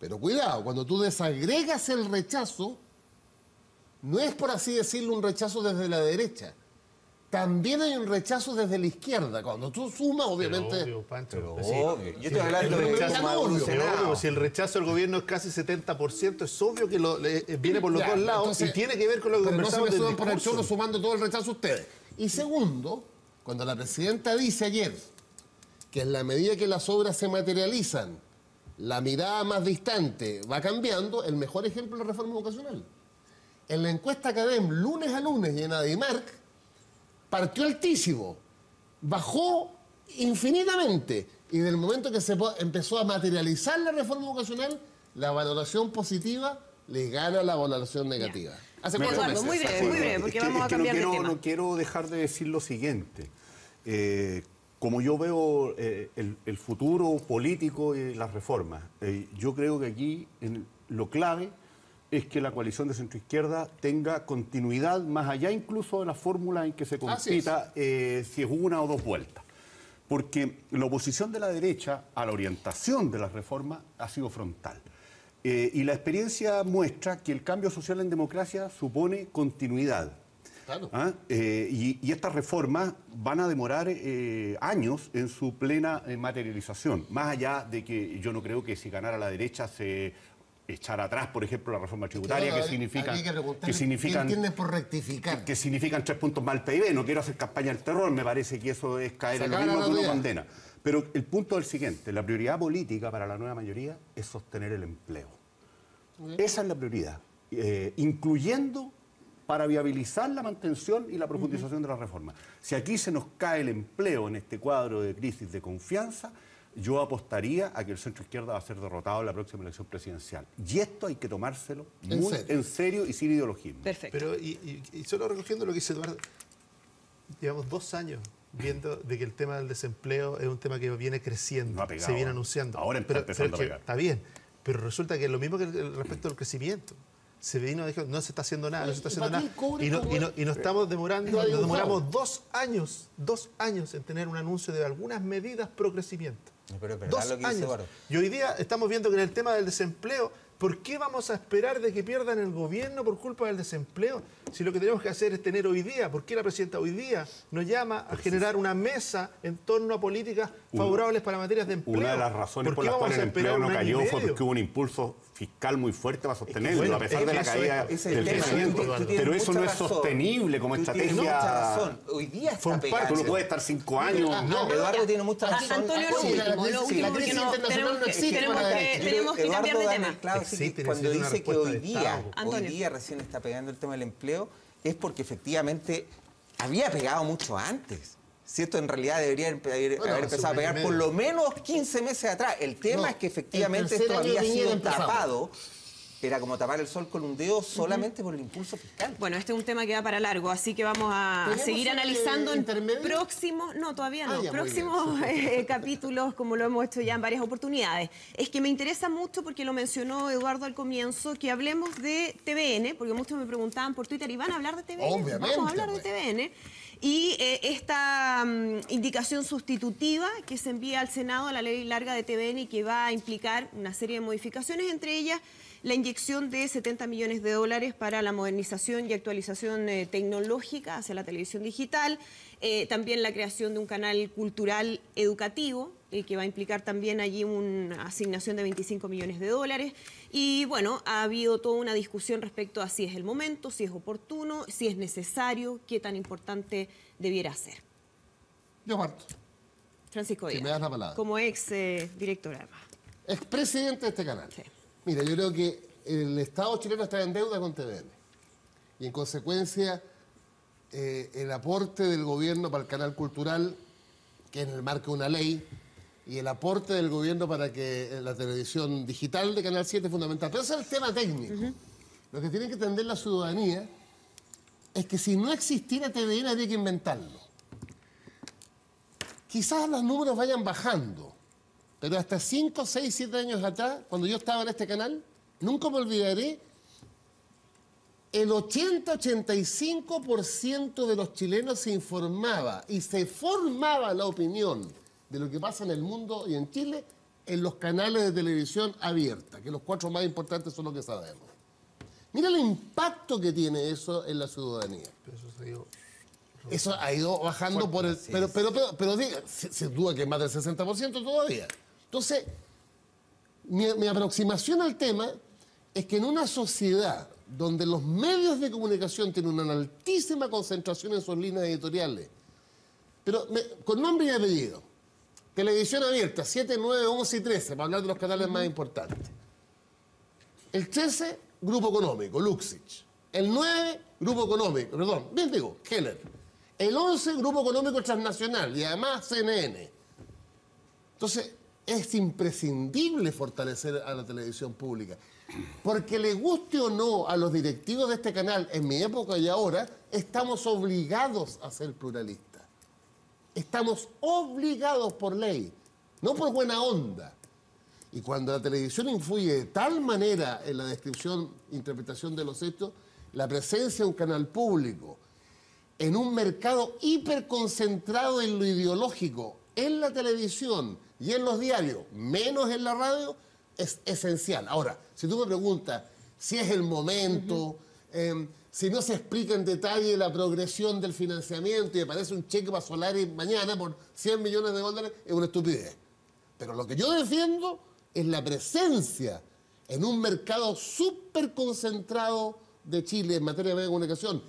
Pero cuidado, cuando tú desagregas el rechazo, no es por así decirlo un rechazo desde la derecha. También hay un rechazo desde la izquierda. Cuando tú sumas, obviamente... Obvio, Pancho. Pero Sí. obvio. Yo estoy hablando el de rechazo cómo ha obvio, evolucionado. Obvio, si el rechazo del gobierno es casi 70%, es obvio que viene por los Ya, dos lados entonces, y tiene que ver con lo que pero no se conversamos me del suban por el discurso. chorro sumando todo el rechazo ustedes. Y segundo, cuando la presidenta dice ayer que en la medida que las obras se materializan, la mirada más distante va cambiando, el mejor ejemplo es la reforma educacional. En la encuesta CADEM, lunes a lunes, y en ADIMARC, partió altísimo, bajó infinitamente, y del momento que se empezó a materializar la reforma educacional, la valoración positiva le gana la valoración negativa. Hace Eduardo, 4 meses. muy breve, porque vamos a cambiar de tema. No quiero dejar de decir lo siguiente. Como yo veo el futuro político y las reformas, yo creo que aquí lo clave es que la coalición de centroizquierda tenga continuidad más allá incluso de la fórmula en que se compita, si es una o dos vueltas. Porque la oposición de la derecha a la orientación de las reformas ha sido frontal. Y la experiencia muestra que el cambio social en democracia supone continuidad. Claro. Y estas reformas van a demorar años en su plena materialización. Más allá de que yo no creo que si ganara la derecha se echara atrás, por ejemplo, la reforma tributaria, que significan... ¿Qué entiendes por rectificar? Que significan 3 puntos más al PIB. No quiero hacer campaña del terror, me parece que eso es caer en lo mismo que uno condena. Pero el punto es el siguiente, la prioridad política para la nueva mayoría es sostener el empleo. Esa es la prioridad, incluyendo para viabilizar la mantención y la profundización de las reformas. Si aquí se nos cae el empleo en este cuadro de crisis de confianza, yo apostaría a que el centro izquierda va a ser derrotado en la próxima elección presidencial. Y esto hay que tomárselo muy en serio y sin ideologismo. Perfecto. Pero, y solo recogiendo lo que dice Eduardo, llevamos 2 años viendo de que el tema del desempleo es un tema que viene creciendo, no ha pegado, se viene anunciando. Ahora está empezando a pegar. Está bien, pero resulta que es lo mismo que respecto al crecimiento. Se vino, dijo, no se está haciendo nada, no se está haciendo nada. Y nos estamos demorando, nos demoramos 2 años en tener un anuncio de algunas medidas pro crecimiento. Pero 2 años. Y hoy día estamos viendo que en el tema del desempleo, ¿por qué vamos a esperar de que pierdan el gobierno por culpa del desempleo? Si lo que tenemos que hacer es tener hoy día, ¿por qué la presidenta hoy día nos llama a generar una mesa en torno a políticas favorables para materias de empleo? Una de las razones por las cuales el empleo no cayó fue porque hubo un impulso fiscal muy fuerte para sostenerlo, a pesar de la caída del crecimiento. Pero eso no es sostenible como estrategia. Tienes mucha razón. Hoy día está pegado. Tú no puedes estar 5 años. No, Eduardo tiene mucha razón. Antonio, lo último, porque tenemos que cambiar de tema. Cuando dice que hoy día recién está pegando el tema del empleo, es porque efectivamente había pegado mucho antes. ¿Cierto? En realidad debería haber empezado a pegar por lo menos 15 meses atrás. El tema es que efectivamente esto había sido tapado. Era como tapar el sol con un dedo solamente por el impulso fiscal. Bueno, este es un tema que va para largo, así que vamos a seguir analizando en próximos, no, todavía no, próximos capítulos, como lo hemos hecho ya en varias oportunidades. Es que me interesa mucho, porque lo mencionó Eduardo al comienzo, que hablemos de TVN, porque muchos me preguntaban por Twitter, ¿y van a hablar de TVN? Obviamente. Vamos a hablar de TVN. Y esta indicación sustitutiva que se envía al Senado a la ley larga de TVN y que va a implicar una serie de modificaciones, entre ellas la inyección de 70 millones de dólares para la modernización y actualización tecnológica hacia la televisión digital, también la creación de un canal cultural educativo, que va a implicar también allí una asignación de 25 millones de dólares. Y bueno, ha habido toda una discusión respecto a si es el momento, si es oportuno, si es necesario, qué tan importante debiera ser. Yo parto. Francisco Díaz, Si me das la palabra. como ex director además. Expresidente de este canal. Sí. Mira, yo creo que el Estado chileno está en deuda con TVN. Y en consecuencia, el aporte del gobierno para el canal cultural, que es en el marco de una ley, y el aporte del gobierno para que la televisión digital de Canal 7 es fundamental. Pero ese es el tema técnico. Lo que tiene que entender la ciudadanía es que si no existiera TVN habría que inventarlo. Quizás los números vayan bajando, pero hasta 5, 6, 7 años atrás, cuando yo estaba en este canal, nunca me olvidaré, el 80-85% de los chilenos se informaba y se formaba la opinión de lo que pasa en el mundo y en Chile en los canales de televisión abierta, que los 4 más importantes son los que sabemos. Mira el impacto que tiene eso en la ciudadanía. Eso ha ido bajando por el... Pero diga, sin duda que es más del 60% todavía. Entonces, mi aproximación al tema es que en una sociedad donde los medios de comunicación tienen una altísima concentración en sus líneas editoriales, pero con nombre y apellido, Televisión abierta, 7, 9, 11 y 13, para hablar de los canales más importantes. El 13, Grupo Económico, Luxich. El 9, Grupo Económico, perdón, bien digo, Keller. El 11, Grupo Económico Transnacional y además CNN. Entonces, es imprescindible fortalecer a la televisión pública. Porque le guste o no a los directivos de este canal, en mi época y ahora, estamos obligados a ser pluralistas. Estamos obligados por ley, no por buena onda. Y cuando la televisión influye de tal manera en la descripción, interpretación de los hechos, la presencia de un canal público en un mercado hiperconcentrado en lo ideológico, en la televisión y en los diarios, menos en la radio, es esencial. Ahora, si tú me preguntas si es el momento, si no se explica en detalle la progresión del financiamiento y aparece un cheque para Solari mañana por 100 millones de dólares, es una estupidez. Pero lo que yo defiendo es la presencia en un mercado súper concentrado de Chile en materia de comunicación,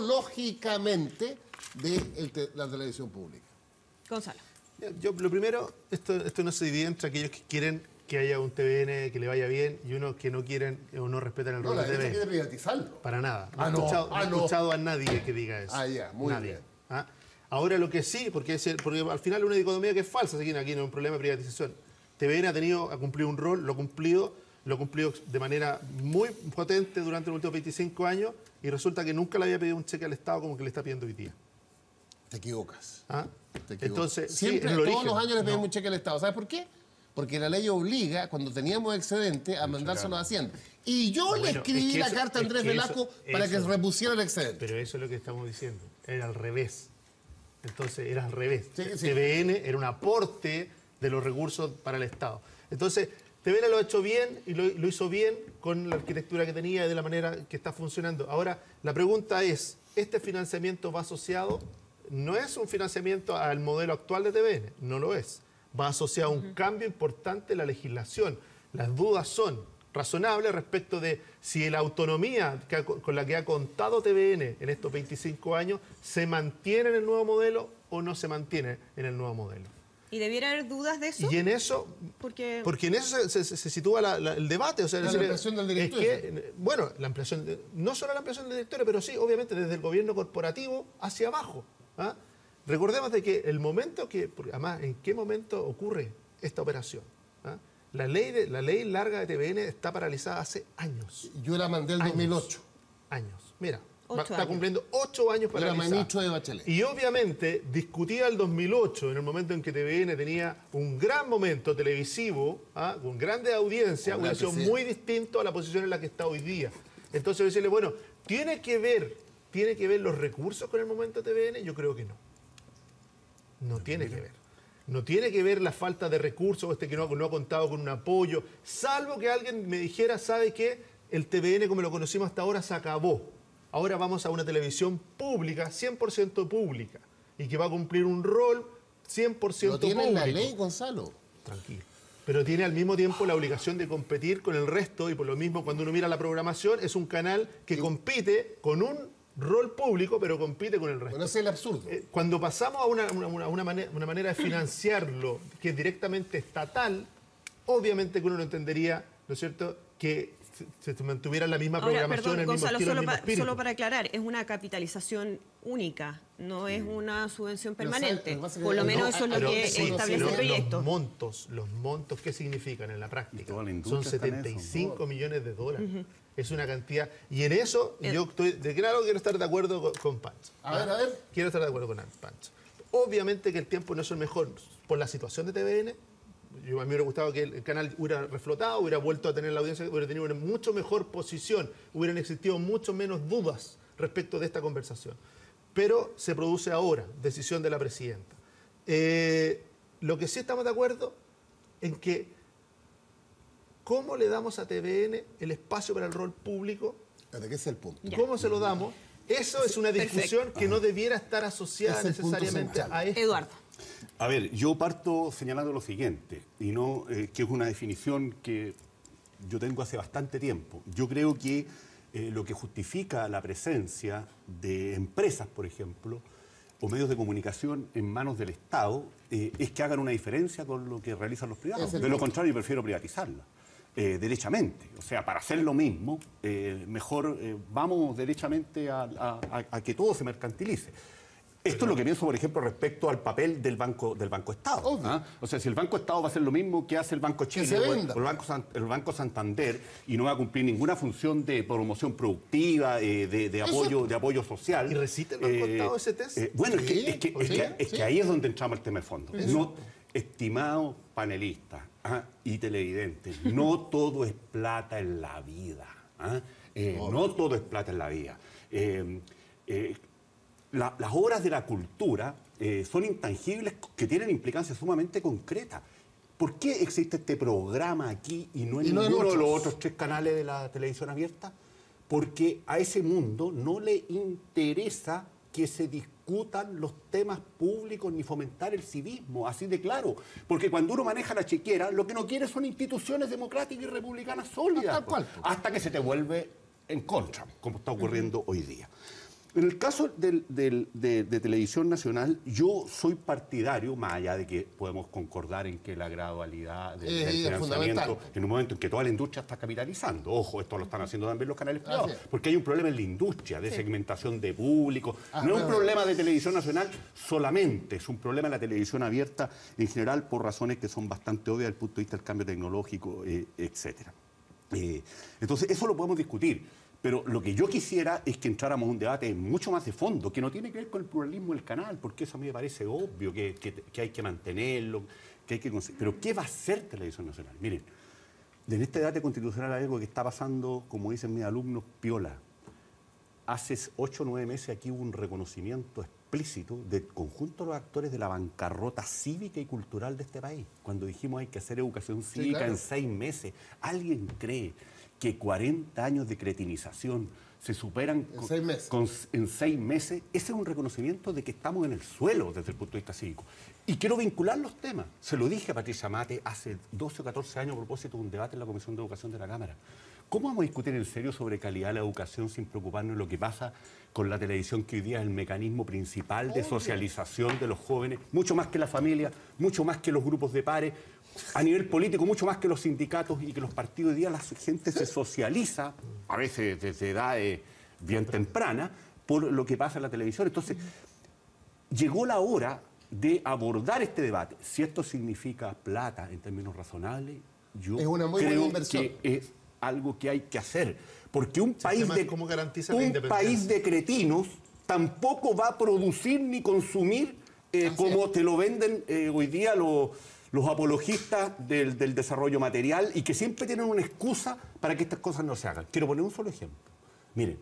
ideológicamente, de la televisión pública. Gonzalo. Yo, lo primero, esto no se divide entre aquellos que quieren que haya un TVN que le vaya bien y unos que no quieren o no respetan el rol de La gente TVN. quiere privatizarlo. Para nada. Ah, No he no. escuchado a nadie que diga eso. Ah, ya, muy Nadie. bien. ¿Ah? Ahora lo que sí, porque al final es una dicotomía que es falsa, aquí no es un problema de privatización. TVN ha cumplido un rol, lo ha cumplido de manera muy potente durante los últimos 25 años y resulta que nunca le había pedido un cheque al Estado como que le está pidiendo hoy día. Te equivocas. ¿Ah? Te equivocas. Entonces, siempre, sí, en el todos origen, los años le pedimos no. un cheque al Estado. ¿Sabes por qué? Porque la ley obliga, cuando teníamos excedente, a mandárselo a Hacienda. Y yo le Bueno, escribí es que la eso- carta a es Andrés que Velasco para que eso- repusiera el excedente. Pero eso es lo que estamos diciendo. Era al revés. Entonces era al revés. Sí, sí. TVN era un aporte de los recursos para el Estado. Entonces, TVN lo ha hecho bien y lo hizo bien con la arquitectura que tenía y de la manera que está funcionando. Ahora, la pregunta es, ¿este financiamiento va asociado? No es un financiamiento al modelo actual de TVN, no lo es. Va asociado a un cambio importante en la legislación. Las dudas son razonables respecto de si la autonomía con la que ha contado TVN en estos 25 años se mantiene en el nuevo modelo o no se mantiene en el nuevo modelo. ¿Y debiera haber dudas de eso? Y en eso, Porque en eso se sitúa el debate. O sea, La es decir, ampliación del es directorio. que, bueno, la ampliación, no solo la ampliación del directorio, pero sí, obviamente, desde el gobierno corporativo hacia abajo. ¿Ah? Recordemos de que el momento porque además, ¿en qué momento ocurre esta operación? ¿Ah? La ley larga de TVN está paralizada hace años. Yo la mandé en el 2008. Años. Mira, 8 está años. cumpliendo 8 años Yo era paralizada. ministro de Bachelet. Y obviamente, discutida el 2008, en el momento en que TVN tenía un gran momento televisivo, ¿ah? Con grande audiencia, Ojalá hubiera sido que sea. muy distinto a la posición en la que está hoy día. Entonces, decirle, bueno, ¿tiene que ver los recursos con el momento de TVN? Yo creo que no. No tiene que ver. No tiene que ver la falta de recursos, que no ha contado con un apoyo, salvo que alguien me dijera, ¿sabe qué? El TVN como lo conocimos hasta ahora se acabó. Ahora vamos a una televisión pública, 100% pública, y que va a cumplir un rol 100% Lo tiene público. en la ley, Gonzalo. Tranquilo. Pero tiene al mismo tiempo la obligación de competir con el resto, y por lo mismo cuando uno mira la programación, es un canal que compite con un rol público, pero compite con el resto. Bueno, ese es el absurdo. Cuando pasamos a una manera de financiarlo que es directamente estatal, obviamente que uno no entendería, ¿no es cierto?, que se mantuviera la misma ahora, programación, perdón, el mismo Gonzalo, estilo, el mismo espíritu. solo para aclarar, es una capitalización única, no es una subvención Pero permanente. ¿sabes? Lo que pasa es que Por lo no, menos eso es lo pero que sí, establece sí, el proyecto. Los montos, ¿qué significan en la práctica? Y toda la Son industria está en eso. 75 millones de dólares. Es una cantidad. Y en eso yo estoy, quiero estar de acuerdo con Pancho. A ver. Quiero estar de acuerdo con Pancho. Obviamente que el tiempo no es el mejor por la situación de TVN. A mí me hubiera gustado que el canal hubiera reflotado, hubiera vuelto a tener la audiencia, hubiera tenido una mucho mejor posición, hubieran existido mucho menos dudas respecto de esta conversación. Pero se produce ahora, decisión de la presidenta. Lo que sí estamos de acuerdo en que ¿cómo le damos a TVN el espacio para el rol público? ¿De qué es el punto? Ya. ¿Cómo se lo damos? Eso es una discusión que no debiera estar asociada Es el punto necesariamente central. a esto. Eduardo. A ver, yo parto señalando lo siguiente, y no que es una definición que yo tengo hace bastante tiempo. Yo creo que lo que justifica la presencia de empresas, por ejemplo, o medios de comunicación en manos del Estado es que hagan una diferencia con lo que realizan los privados. De lo contrario, yo prefiero privatizarla. Derechamente. O sea, para hacer lo mismo, mejor vamos derechamente a que todo se mercantilice. Esto es lo que pienso, por ejemplo, respecto al papel del Banco Estado. ¿Ah? O sea, si el Banco Estado va a hacer lo mismo que hace el Banco Chile o el Banco Santander y no va a cumplir ninguna función de promoción productiva, de apoyo social. ¿Y resiste el Banco Estado ese test? Bueno, es que ahí es donde entramos al tema de fondo. No, estimados panelistas y televidentes, no todo es plata en la vida. No todo es plata en la vida. Las obras de la cultura son intangibles que tienen implicancias sumamente concretas. ¿Por qué existe este programa aquí y no en ninguno de los otros 3 canales de la televisión abierta? Porque a ese mundo no le interesa que se discutan los temas públicos ni fomentar el civismo, así de claro. Porque cuando uno maneja la chequera, lo que no quiere son instituciones democráticas y republicanas sólidas, hasta que se te vuelve en contra, como está ocurriendo hoy día. En el caso de Televisión Nacional, yo soy partidario, más allá de que podemos concordar en que la gradualidad del financiamiento, en un momento en que toda la industria está capitalizando, ojo, esto lo están haciendo también los canales privados, porque hay un problema en la industria de segmentación de público. No es un problema de Televisión Nacional solamente, es un problema de la televisión abierta en general por razones que son bastante obvias desde el punto de vista del cambio tecnológico, etcétera. Entonces, eso lo podemos discutir. Pero lo que yo quisiera es que entráramos a un debate mucho más de fondo, que no tiene que ver con el pluralismo del canal, porque eso a mí me parece obvio, que hay que mantenerlo, que hay que conseguir. Pero ¿qué va a hacer Televisión Nacional? Miren, en este debate constitucional hay algo que está pasando, como dicen mis alumnos, piola. Hace 8 o 9 meses aquí hubo un reconocimiento explícito del conjunto de los actores de la bancarrota cívica y cultural de este país. Cuando dijimos hay que hacer educación cívica en 6 meses, ¿alguien cree que 40 años de cretinización se superan en 6 meses? Ese es un reconocimiento de que estamos en el suelo desde el punto de vista cívico. Y quiero vincular los temas. Se lo dije a Patricia Mate hace 12 o 14 años a propósito de un debate en la Comisión de Educación de la Cámara. ¿Cómo vamos a discutir en serio sobre calidad de la educación sin preocuparnos de lo que pasa con la televisión, que hoy día es el mecanismo principal de socialización de los jóvenes, mucho más que la familia, mucho más que los grupos de pares, a nivel político, mucho más que los sindicatos y que los partidos? Hoy día la gente se socializa, a veces desde edades bien tempranas, por lo que pasa en la televisión. Entonces, llegó la hora de abordar este debate. Si esto significa plata en términos razonables, yo creo que es algo que hay que hacer. Porque un país de cretinos tampoco va a producir ni consumir como te lo venden hoy día los apologistas del desarrollo material, y que siempre tienen una excusa para que estas cosas no se hagan. Quiero poner un solo ejemplo. Miren,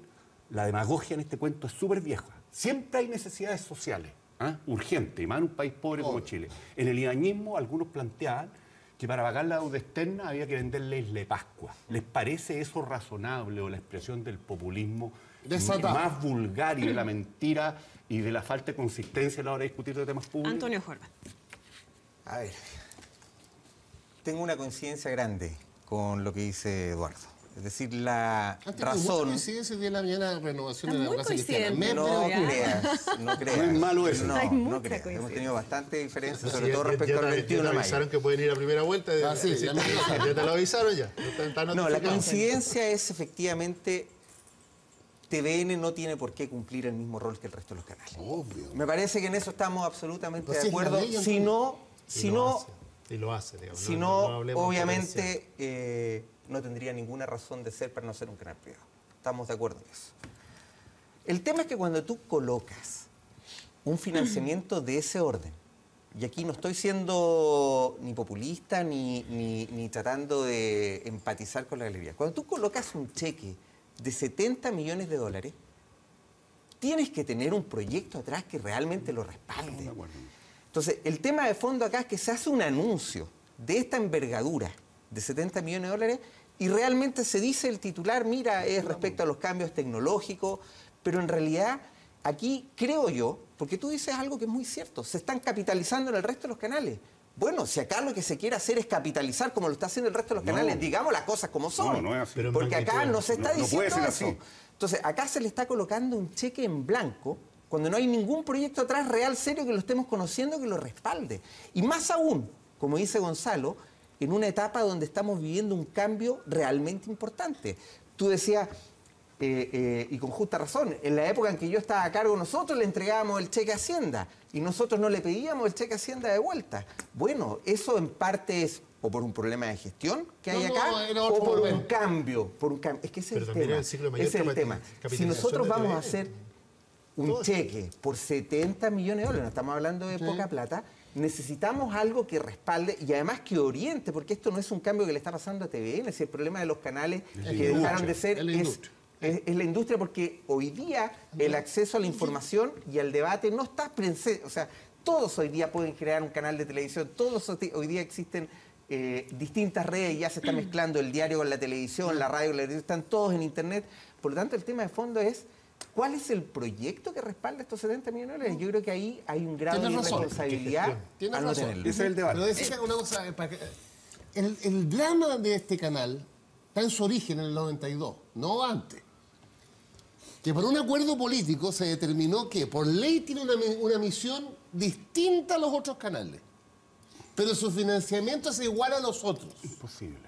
la demagogia en este cuento es súper vieja. Siempre hay necesidades sociales, urgentes, y más en un país pobre como Chile. En el ibañismo algunos planteaban que para pagar la deuda externa había que venderle Isla Pascua. ¿Les parece eso razonable, o la expresión del populismo más vulgar y de la mentira y de la falta de consistencia a la hora de discutir de temas públicos? Antonio Jorba. A ver, tengo una coincidencia grande con lo que dice Eduardo. Es decir, la razón... coincidencia de la mañana renovación de la muy democracia cristiana. No creas. No es malo eso. No creas. Hemos tenido bastante diferencia, sobre todo respecto al 21 de mayo. Ya te avisaron que pueden ir a primera vuelta. Ya te lo avisaron ya. No, la coincidencia es efectivamente... TVN no tiene por qué cumplir el mismo rol que el resto de los canales. Obvio. Me parece que en eso estamos absolutamente de acuerdo. Si no, obviamente no tendría ninguna razón de ser para no ser un canal privado. Estamos de acuerdo en eso. El tema es que cuando tú colocas un financiamiento de ese orden, y aquí no estoy siendo ni populista ni tratando de empatizar con la galería, cuando tú colocas un cheque de 70 millones de dólares, tienes que tener un proyecto atrás que realmente lo respalde. Entonces, el tema de fondo acá es que se hace un anuncio de esta envergadura de 70 millones de dólares y realmente se dice el titular, mira, es respecto a los cambios tecnológicos, pero en realidad aquí creo yo, porque tú dices algo que es muy cierto, se están capitalizando en el resto de los canales. Bueno, si acá lo que se quiere hacer es capitalizar como lo está haciendo el resto de los canales, digamos las cosas como son. No es así. Porque acá no se está diciendo puede ser eso. así. Entonces, acá se le está colocando un cheque en blanco cuando no hay ningún proyecto atrás real, serio, que lo estemos conociendo, que lo respalde. Y más aún, como dice Gonzalo, en una etapa donde estamos viviendo un cambio realmente importante. Tú decías, y con justa razón, en la época en que yo estaba a cargo, nosotros le entregábamos el cheque a Hacienda y nosotros no le pedíamos el cheque a Hacienda de vuelta. Bueno, eso en parte es o por un problema de gestión que hay acá, o por un cambio. Es que ese es el tema. Ese es el tema. Si nosotros vamos a hacer un cheque por 70 millones de dólares, no estamos hablando de poca plata, necesitamos algo que respalde y además que oriente, porque esto no es un cambio que le está pasando a TVN, si el problema de los canales que dejaron de ser es la industria, porque hoy día el acceso a la información y al debate no está presente. O sea, todos hoy día pueden crear un canal de televisión, todos hoy día existen distintas redes, ya se está mezclando el diario con la televisión, la radio, están todos en internet. Por lo tanto, el tema de fondo es ¿cuál es el proyecto que respalda estos 70 millones de dólares? Yo creo que ahí hay un grado de responsabilidad al no tenerlo. Ese es el debate. Pero decía una cosa, el drama de este canal está en su origen en el 92, no antes. Que por un acuerdo político se determinó que por ley tiene una misión distinta a los otros canales. Pero su financiamiento es igual a los otros. Imposible.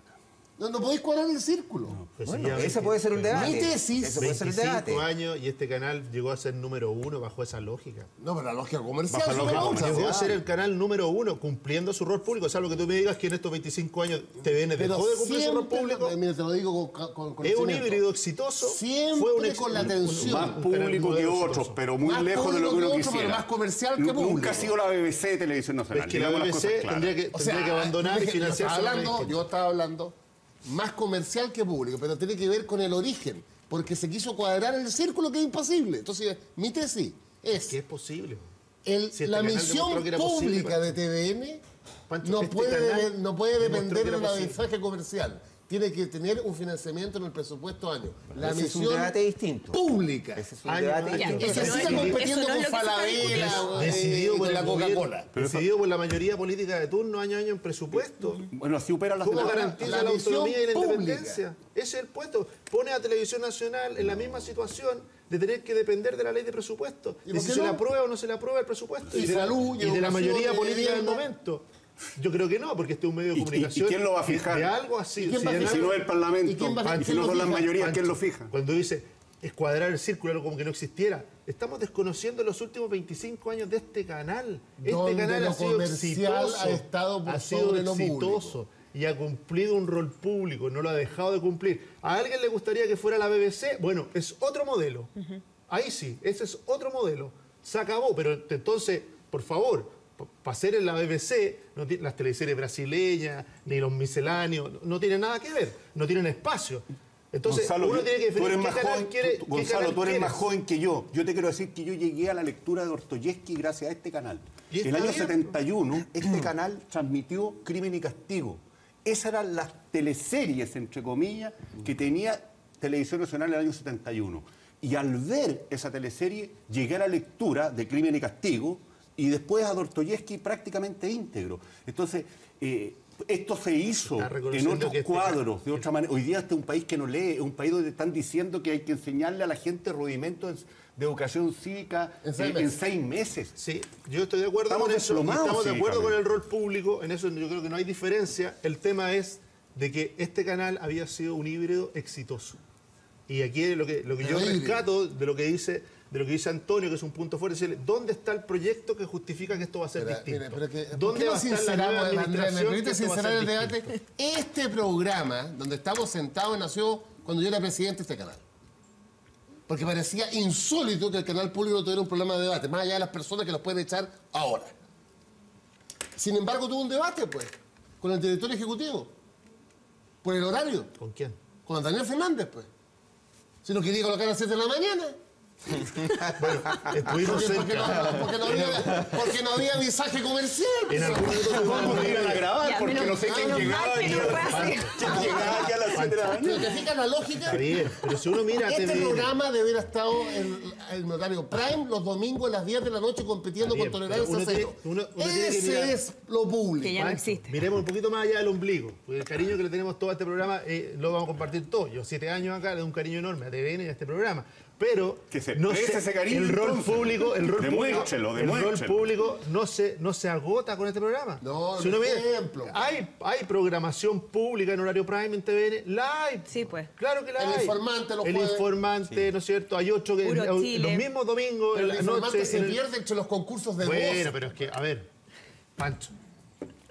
No podéis cuadrar el círculo. Pues bueno, ese puede ser un debate. Mi tesis, eso puede ser un debate. 25 años y este canal llegó a ser número 1 bajo esa lógica. No, pero la lógica comercial. Bajo la lógica comercial. Llegó a ser el canal número 1 cumpliendo su rol público. O sea, lo que tú me digas que en estos 25 años TVN dejó de cumplir su rol público. Mira, te lo digo con es un híbrido exitoso. Siempre fue con la atención. Más público que otros, pero muy lejos de lo que uno quisiera. Pero más comercial que público. Nunca ha sido la BBC de Televisión Nacional. Es que la BBC tendría que abandonar y financiarse. Yo estaba hablando más comercial que público, pero tiene que ver con el origen, porque se quiso cuadrar el círculo que es imposible. Entonces, mi tesis es que es posible. La misión pública de TVN Pancho, no puede depender de un mensaje comercial. Tiene que tener un financiamiento en el presupuesto año. La ese misión es un debate distinto. Pública. Ese es un debate distinto. Que se siga compitiendo con Falabella decidido por la Coca-Cola. Decidido por la mayoría política de turno año a año en presupuesto. Bueno, así opera la ¿Cómo garantiza la autonomía y la pública. independencia? Ese es el puesto. Pone a Televisión Nacional en la misma situación de tener que depender de la ley de presupuesto. De si se le aprueba o no se le aprueba el presupuesto. Y de la mayoría política del momento. Yo creo que no, porque este es un medio de comunicación. ¿Y quién lo va a fijar? De algo así. ¿Y si no es el Parlamento, y si no son las mayorías, ¿quién lo fija? Cuando dice escuadrar el círculo, algo como que no existiera, estamos desconociendo los últimos 25 años de este canal. Este canal ha sido exitoso. Ha estado por sobre lo público. Y ha cumplido un rol público, no lo ha dejado de cumplir. ¿A alguien le gustaría que fuera la BBC? Bueno, es otro modelo. Ahí sí, ese es otro modelo. Se acabó, pero entonces, por favor, para ser en la BBC, las teleseries brasileñas, ni los misceláneos, no tienen nada que ver, no tienen espacio. Entonces, Gonzalo, uno tiene que definir tú eres más joven, Gonzalo, tú eres más quieres. joven que yo. Yo te quiero decir que yo llegué a la lectura de Dostoyevsky gracias a este canal. El año 71, este canal transmitió Crimen y Castigo. Esas eran las teleseries, entre comillas, que tenía Televisión Nacional en el año 71. Y al ver esa teleserie, llegué a la lectura de Crimen y Castigo y después a Dostoyevsky prácticamente íntegro. Entonces, esto se hizo en otros cuadros, de otra manera. Hoy día este es un país que no lee, es un país donde están diciendo que hay que enseñarle a la gente rudimentos de educación cívica en 6 meses. Sí, yo estoy de acuerdo Estamos con eso. desplomados, Estamos de acuerdo con cívicamente. el rol público, en eso yo creo que no hay diferencia. El tema es de que este canal había sido un híbrido exitoso. Y aquí es lo que yo rescato de lo que dice Antonio, que es un punto fuerte, decirle, ¿dónde está el proyecto que justifica que esto va a ser distinto? ¿Dónde va a estar la nueva administración? ¿Me permite sincerar el debate? distinto? Este programa, donde estamos sentados, nació cuando yo era presidente de este canal. Porque parecía insólito que el canal público tuviera un programa de debate, más allá de las personas que los pueden echar ahora. Sin embargo, tuvo un debate, pues, con el director ejecutivo, por el horario, ¿Con quién? con Daniel Fernández, pues. Si no quería colocar a las 7 de la mañana. Bueno, estuvimos cerca. Porque no había mensaje comercial. En algún momento ¿Cómo iban a grabar? Ya, Porque menos- no sé quién menos llegaba. mal que no fue así. ¿Quién llegaba aquí a las 7 7 de la Pero mañana. te fijas la lógica. Está bien, pero si uno mira Este TVN, programa debe haber estado el notario Prime los domingos a las 10 de la noche compitiendo Está con bien, Tolerancia pero Cero. uno tiene que mirar- Ese es lo público. Que ya no Maestro, existe. Miremos un poquito más allá del ombligo. Porque el cariño que le tenemos todo a este programa lo vamos a compartir todos. Yo 7 años acá le doy un cariño enorme a TVN y a este programa. Pero Que se exprese ese cariño, el rol entonces. público, Demuéstrelo. no se agota con este programa. No, Si uno un mira, ejemplo. hay programación pública en horario prime en TVN, la hay. Sí, pues. Claro que la El hay. Informante los El jueves. Informante, ¿no es cierto? Hay 8 que Puro los Chile. mismos domingos Pero en el la informante noche. se en el- pierde entre los concursos de Bueno, voz. pero es que, a ver, Pancho,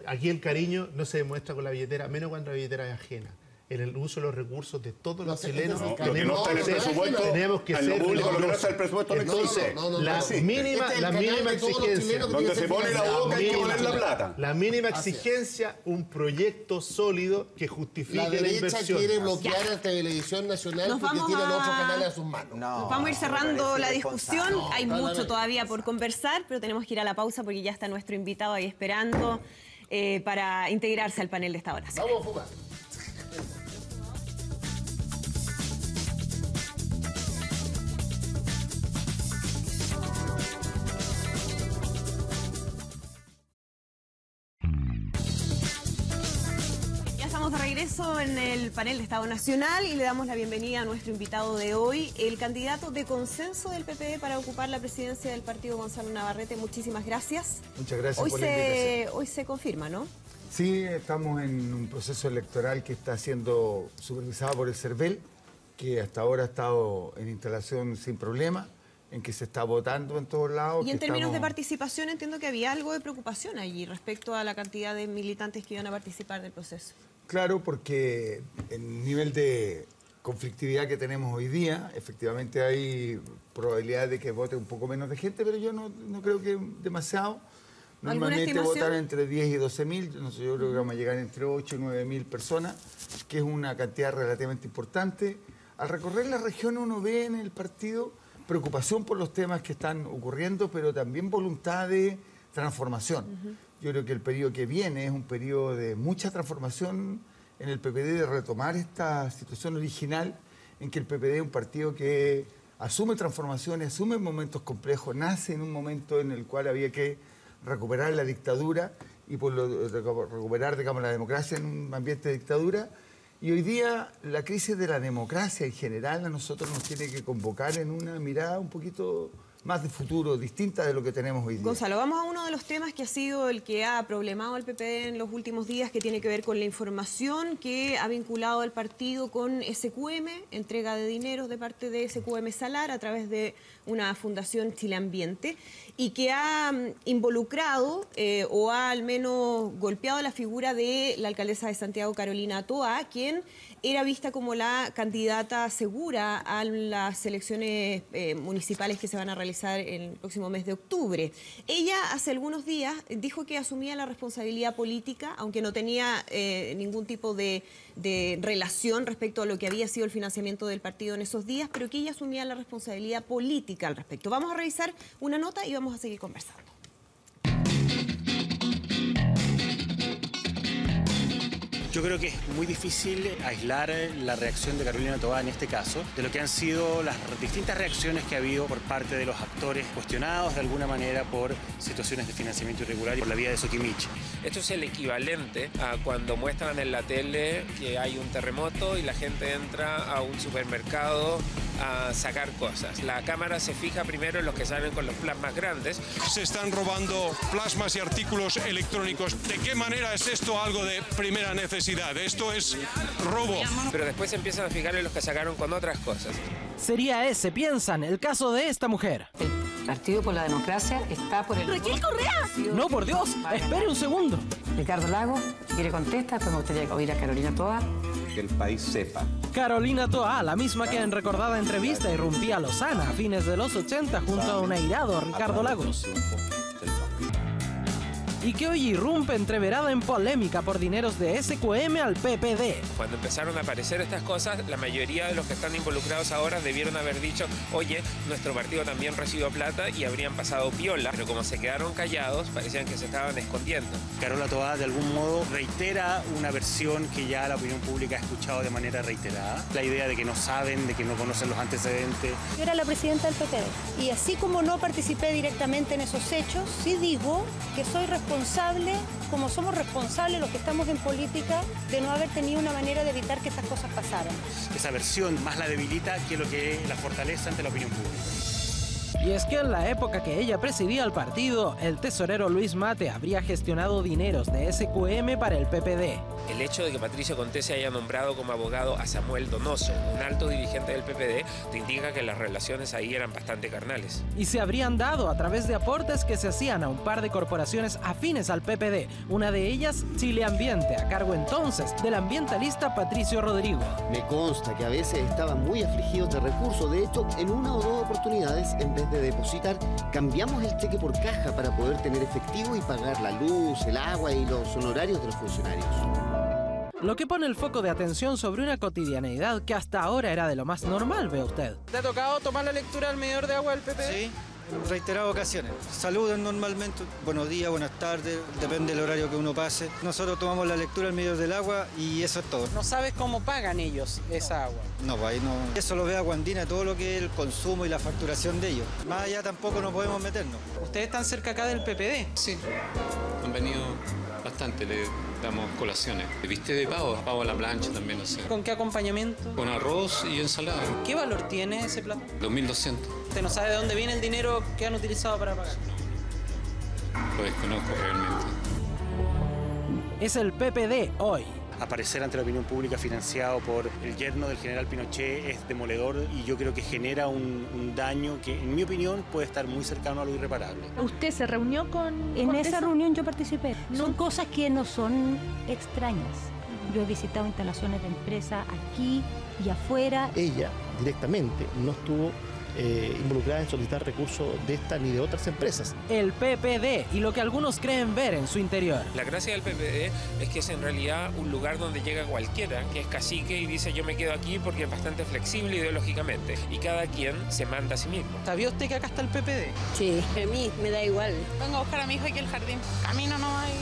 aquí el cariño no se demuestra con la billetera, menos cuando la billetera es ajena. En el uso de los recursos de todos los sé, chilenos, no, Lo que no está en el presupuesto, tenemos que en lo ser público, lo que no rigurosos. está en el presupuesto no Entonces, existe. la existe. mínima, Este es el la canal mínima de todos los exigencia. chilenos que Donde tiene se que pone ser la financiado. boca hay que mínima- poner la plata. La mínima Así es. exigencia, un proyecto sólido que justifique La la, derecha inversión. quiere bloquear a Televisión Nacional Nos porque vamos tiene los a- otros canales a sus manos. No, Vamos a ir cerrando me parece la discusión. irresponsable. Hay mucho todavía por conversar, pero tenemos que ir a la pausa porque ya está nuestro invitado ahí esperando para integrarse al panel de esta hora. Vamos a fumar. Ya estamos de regreso en el panel de Estado Nacional y le damos la bienvenida a nuestro invitado de hoy, el candidato de consenso del PPD para ocupar la presidencia del partido, Gonzalo Navarrete. Muchísimas gracias. Muchas gracias Hoy por la invitación. hoy se confirma, ¿no? Sí, estamos en un proceso electoral que está siendo supervisado por el CERVEL, que hasta ahora ha estado en instalación sin problema, en que se está votando en todos lados. Y en que términos de estamos- participación entiendo que había algo de preocupación allí respecto a la cantidad de militantes que iban a participar del proceso. Claro, porque el nivel de conflictividad que tenemos hoy día, efectivamente hay probabilidad de que vote un poco menos de gente, pero yo no creo que demasiado. Normalmente estimación? votan entre 10 y 12 mil, yo creo que vamos a llegar entre 8 y 9 mil personas, que es una cantidad relativamente importante. Al recorrer la región uno ve en el partido preocupación por los temas que están ocurriendo, pero también voluntad de transformación. Yo creo que el periodo que viene es un periodo de mucha transformación en el PPD, de retomar esta situación original en que el PPD es un partido que asume transformaciones, asume momentos complejos, nace en un momento en el cual había que recuperar la dictadura y por recuperar, digamos, la democracia en un ambiente de dictadura. Y hoy día la crisis de la democracia en general a nosotros nos tiene que convocar en una mirada un poquito más de futuro, distinta de lo que tenemos hoy día. Gonzalo, vamos a uno de los temas que ha sido el que ha problemado al PPD en los últimos días, que tiene que ver con la información que ha vinculado al partido con SQM, entrega de dineros de parte de SQM Salar a través de una fundación Chile Ambiente, y que ha involucrado o ha al menos golpeado la figura de la alcaldesa de Santiago, Carolina Toá, quien era vista como la candidata segura a las elecciones municipales que se van a realizar el próximo mes de octubre. Ella hace algunos días dijo que asumía la responsabilidad política, aunque no tenía ningún tipo de relación respecto a lo que había sido el financiamiento del partido en esos días, pero que ella asumía la responsabilidad política al respecto. Vamos a revisar una nota y vamos a seguir conversando. Yo creo que es muy difícil aislar la reacción de Carolina Toá en este caso de lo que han sido las distintas reacciones que ha habido por parte de los actores cuestionados de alguna manera por situaciones de financiamiento irregular y por la vía de Soquimich. Esto es el equivalente a cuando muestran en la tele que hay un terremoto y la gente entra a un supermercado a sacar cosas. La cámara se fija primero en los que salen con los plasmas grandes. Se están robando plasmas y artículos electrónicos. ¿De qué manera es esto algo de primera necesidad? Esto es robo. Pero después se empiezan a fijar en los que sacaron con otras cosas. Sería ese, piensan, el caso de esta mujer. El Partido por la Democracia está por el... ¡Raquel Correa! No, por Dios, espere un segundo. Ricardo Lago, si quiere contesta, después me gustaría oír a Carolina Toá. Que el país sepa. Carolina Toá, la misma que en recordada entrevista irrumpía a Lozana a fines de los 80 junto a un airado Ricardo Lagos. y que hoy irrumpe entreverada en polémica por dineros de SQM al PPD. Cuando empezaron a aparecer estas cosas, la mayoría de los que están involucrados ahora debieron haber dicho, oye, nuestro partido también recibió plata, y habrían pasado piola, pero como se quedaron callados, parecían que se estaban escondiendo. Carola Toá de algún modo reitera una versión que ya la opinión pública ha escuchado de manera reiterada, la idea de que no saben, de que no conocen los antecedentes. Yo era la presidenta del PPD y así como no participé directamente en esos hechos, sí digo que soy responsable, como somos responsables los que estamos en política, de no haber tenido una manera de evitar que estas cosas pasaran. Esa versión más la debilita que lo que la fortalece ante la opinión pública. Y es que en la época que ella presidía el partido, el tesorero Luis Mate habría gestionado dineros de SQM para el PPD. El hecho de que Patricio Conté se haya nombrado como abogado a Samuel Donoso, un alto dirigente del PPD, te indica que las relaciones ahí eran bastante carnales. Y se habrían dado a través de aportes que se hacían a un par de corporaciones afines al PPD, una de ellas Chile Ambiente, a cargo entonces del ambientalista Patricio Rodrigo. Me consta que a veces estaban muy afligidos de recursos. De hecho, en una o dos oportunidades, en vez de depositar, cambiamos el cheque por caja para poder tener efectivo y pagar la luz, el agua y los honorarios de los funcionarios. Lo que pone el foco de atención sobre una cotidianeidad que hasta ahora era de lo más normal, ve usted. ¿Te ha tocado tomar la lectura del medidor de agua del PPD? Sí, en reiteradas ocasiones. Saludan normalmente, buenos días, buenas tardes, depende del horario que uno pase. Nosotros tomamos la lectura del medidor del agua y eso es todo. ¿No sabes cómo pagan ellos esa agua? No, pues ahí no. Eso lo ve Aguandina, todo lo que es el consumo y la facturación de ellos. Más allá tampoco nos podemos meternos. ¿Ustedes están cerca acá del PPD? Sí, han venido bastante, le damos colaciones. ¿Viste de pavo a la plancha también, no sé. ¿Con qué acompañamiento? Con arroz y ensalada. ¿Qué valor tiene ese plato? 2.200. ¿Usted no sabe de dónde viene el dinero que han utilizado para pagar? Lo desconozco realmente. Es el PPD hoy. Aparecer ante la opinión pública financiado por el yerno del general Pinochet es demoledor y yo creo que genera un daño que, en mi opinión, puede estar muy cercano a lo irreparable. ¿Usted se reunió con...? En esa reunión yo participé. Son cosas que no son extrañas. Yo he visitado instalaciones de empresas aquí y afuera. Ella directamente no estuvo involucrada en solicitar recursos de esta ni de otras empresas. El PPD y lo que algunos creen ver en su interior. La gracia del PPD es que es en realidad un lugar donde llega cualquiera, que es cacique y dice yo me quedo aquí porque es bastante flexible ideológicamente y cada quien se manda a sí mismo. ¿Sabía usted que acá está el PPD? Sí, a mí me da igual. Vengo a buscar a mi hijo aquí al jardín. Camino no hay...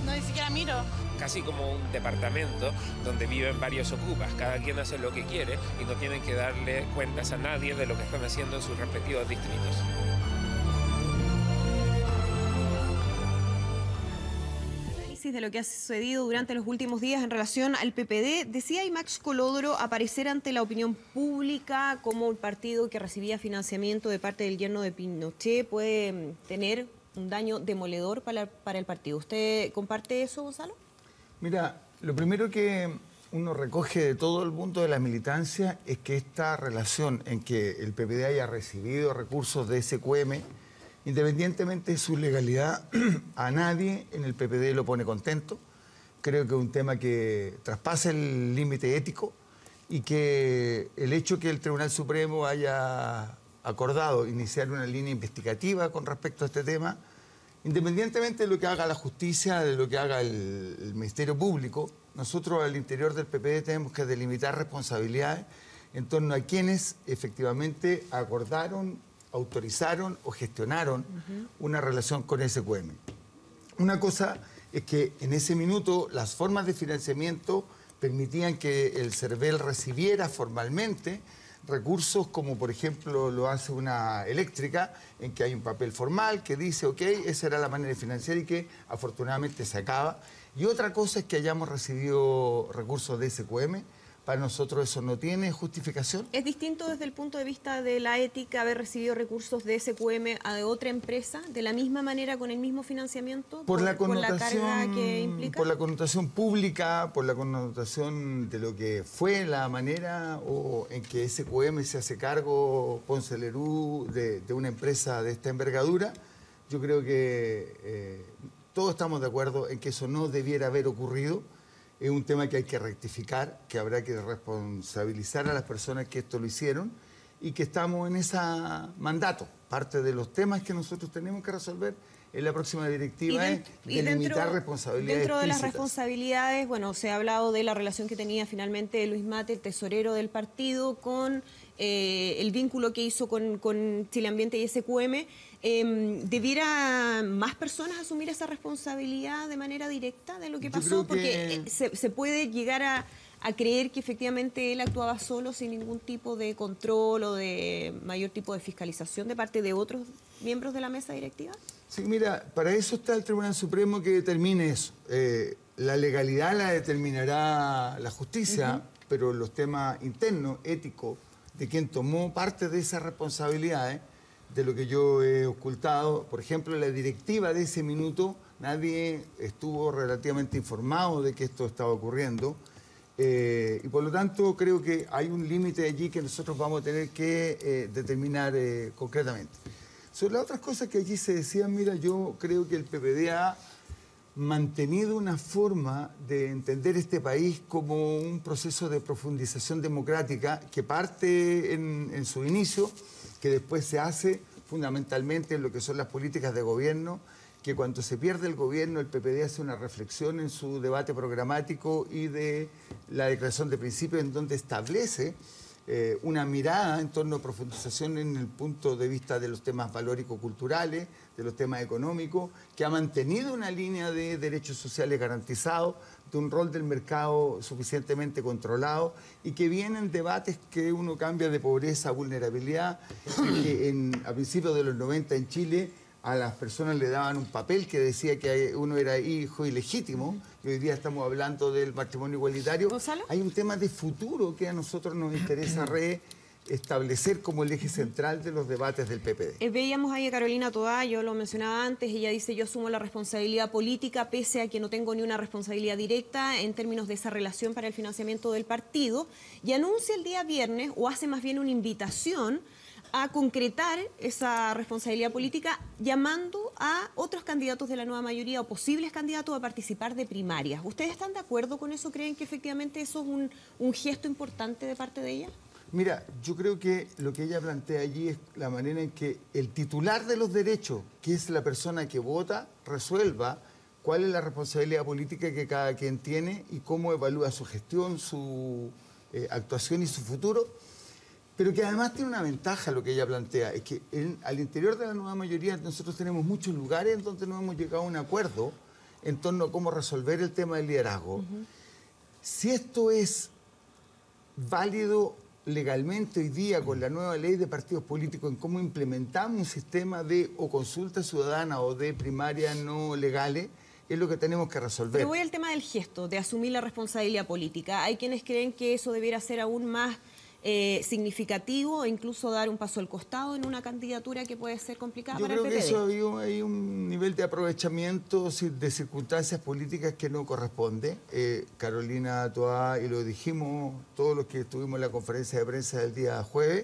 no ni siquiera miro. Casi como un departamento donde viven varios ocupas. Cada quien hace lo que quiere y no tienen que darle cuentas a nadie de lo que están haciendo en sus respectivos distritos. De lo que ha sucedido durante los últimos días en relación al PPD, decía Max Colodro aparecer ante la opinión pública como un partido que recibía financiamiento de parte del yerno de Pinochet puede tener un daño demoledor para el partido. ¿Usted comparte eso, Gonzalo? Mira, lo primero que uno recoge de todo el mundo de la militancia es que esta relación en que el PPD haya recibido recursos de SQM, independientemente de su legalidad, a nadie en el PPD lo pone contento. Creo que es un tema que traspasa el límite ético y que el hecho que el Tribunal Supremo haya acordado iniciar una línea investigativa con respecto a este tema, independientemente de lo que haga la justicia, de lo que haga el Ministerio Público, nosotros al interior del PPD tenemos que delimitar responsabilidades en torno a quienes efectivamente acordaron, autorizaron o gestionaron una relación con SQM. Una cosa es que en ese minuto las formas de financiamiento permitían que el CERVEL recibiera formalmente recursos como por ejemplo lo hace una eléctrica, en que hay un papel formal que dice, ok, esa era la manera de financiar y que afortunadamente se acaba. Y otra cosa es que hayamos recibido recursos de SQM. Para nosotros eso no tiene justificación. ¿Es distinto desde el punto de vista de la ética haber recibido recursos de SQM a de otra empresa, de la misma manera, con el mismo financiamiento? Por la carga que implica. Por la connotación pública, por la connotación de lo que fue la manera o en que SQM se hace cargo, Ponce Lerú, de una empresa de esta envergadura, yo creo que todos estamos de acuerdo en que eso no debiera haber ocurrido. Es un tema que hay que rectificar, que habrá que responsabilizar a las personas que esto lo hicieron y que estamos en ese mandato. parte de los temas que nosotros tenemos que resolver en la próxima directiva es delimitar responsabilidades. Dentro de las explícitas. responsabilidades, bueno, se ha hablado de la relación que tenía finalmente Luis Mate, el tesorero del partido, con el vínculo que hizo con Chile Ambiente y SQM. ¿Debiera más personas asumir esa responsabilidad de manera directa de lo que pasó? Porque se puede llegar a creer que efectivamente él actuaba solo sin ningún tipo de control o de mayor tipo de fiscalización de parte de otros miembros de la mesa directiva. Sí, mira, para eso está el Tribunal Supremo que determine eso. La legalidad la determinará la justicia, pero los temas internos, éticos, de quien tomó parte de esas responsabilidades, de lo que yo he ocultado, por ejemplo, la directiva de ese minuto, nadie estuvo relativamente informado de que esto estaba ocurriendo. Y por lo tanto creo que hay un límite allí que nosotros vamos a tener que determinar concretamente. Sobre las otras cosas que allí se decían, mira, yo creo que el PPD ha mantenido una forma de entender este país como un proceso de profundización democrática que parte en su inicio, que después se hace fundamentalmente en lo que son las políticas de gobierno, que cuando se pierde el gobierno, el PPD hace una reflexión en su debate programático y de la declaración de principios en donde establece una mirada en torno a profundización en el punto de vista de los temas valórico-culturales, de los temas económicos, que ha mantenido una línea de derechos sociales garantizados, de un rol del mercado suficientemente controlado y que vienen debates que uno cambia de pobreza a vulnerabilidad, y que a principios de los 90 en Chile a las personas le daban un papel que decía que uno era hijo ilegítimo, y hoy día estamos hablando del matrimonio igualitario. ¿Gonzalo? Hay un tema de futuro que a nosotros nos interesa establecer como el eje central de los debates del PPD. Veíamos ahí a Carolina Toá, yo lo mencionaba antes, ella dice: yo asumo la responsabilidad política pese a que no tengo ni una responsabilidad directa en términos de esa relación para el financiamiento del partido, y anuncia el día viernes, o hace más bien una invitación a concretar esa responsabilidad política llamando a otros candidatos de la nueva mayoría o posibles candidatos a participar de primarias. ¿Ustedes están de acuerdo con eso? ¿Creen que efectivamente eso es un gesto importante de parte de ella? Mira, yo creo que lo que ella plantea allí es la manera en que el titular de los derechos, que es la persona que vota, resuelva cuál es la responsabilidad política que cada quien tiene y cómo evalúa su gestión, su actuación y su futuro. Pero que además tiene una ventaja lo que ella plantea, es que al interior de la nueva mayoría nosotros tenemos muchos lugares en donde no hemos llegado a un acuerdo en torno a cómo resolver el tema del liderazgo. Si esto es válido legalmente hoy día con la nueva ley de partidos políticos en cómo implementamos un sistema de o consulta ciudadana o de primarias no legales, es lo que tenemos que resolver. Pero voy al tema del gesto, de asumir la responsabilidad política. Hay quienes creen que eso debiera ser aún más significativo e incluso dar un paso al costado en una candidatura que puede ser complicada para el PPD. Yo creo que eso hay un nivel de aprovechamiento de circunstancias políticas que no corresponde. Carolina Toá, y lo dijimos todos los que estuvimos en la conferencia de prensa del día jueves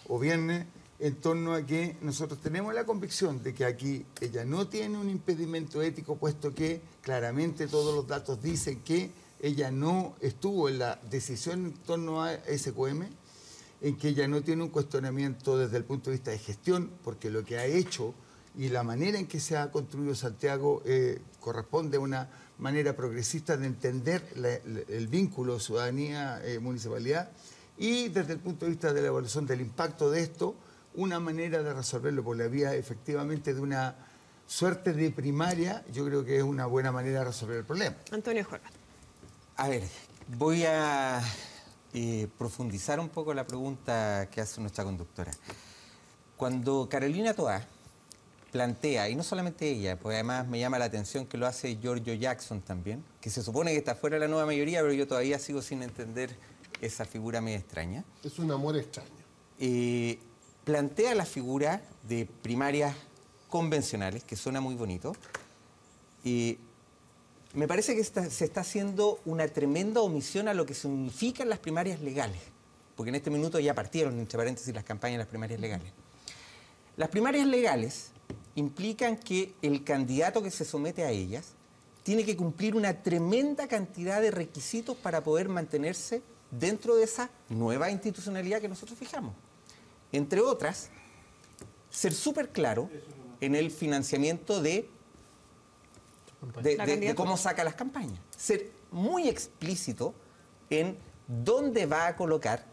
o viernes, en torno a que nosotros tenemos la convicción de que aquí ella no tiene un impedimento ético, puesto que claramente todos los datos dicen que ella no estuvo en la decisión en torno a SQM, en que ella no tiene un cuestionamiento desde el punto de vista de gestión, porque lo que ha hecho y la manera en que se ha construido Santiago corresponde a una manera progresista de entender el vínculo ciudadanía-municipalidad, y desde el punto de vista de la evaluación del impacto de esto, una manera de resolverlo por la vía efectivamente de una suerte de primaria, yo creo que es una buena manera de resolver el problema. Antonio Jorge. A ver, voy a profundizar un poco la pregunta que hace nuestra conductora. Cuando Carolina Toá plantea, y no solamente ella, porque además me llama la atención que lo hace Giorgio Jackson también, que se supone que está fuera de la nueva mayoría, pero yo todavía sigo sin entender esa figura medio extraña. Es un amor extraño. Plantea la figura de primarias convencionales, que suena muy bonito, y me parece que se está haciendo una tremenda omisión a lo que significan las primarias legales, porque en este minuto ya partieron, entre paréntesis, las campañas de las primarias legales. Las primarias legales implican que el candidato que se somete a ellas tiene que cumplir una tremenda cantidad de requisitos para poder mantenerse dentro de esa nueva institucionalidad que nosotros fijamos. Entre otras, ser súper claro en el financiamiento de cómo saca las campañas. Ser muy explícito en dónde va a colocar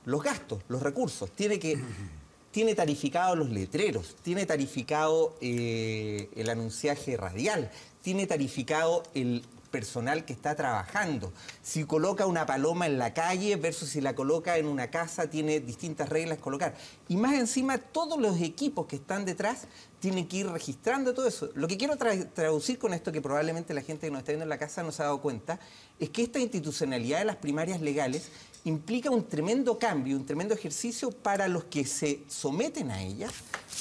los gastos, los recursos. Tiene tarificado los letreros, tiene tarificado el anunciaje radial, tiene tarificado el personal que está trabajando. Si coloca una paloma en la calle versus si la coloca en una casa, tiene distintas reglas colocar. Y más encima, todos los equipos que están detrás tienen que ir registrando todo eso. Lo que quiero traducir con esto, que probablemente la gente que nos está viendo en la casa no se ha dado cuenta, es que esta institucionalidad de las primarias legales implica un tremendo cambio, un tremendo ejercicio para los que se someten a ellas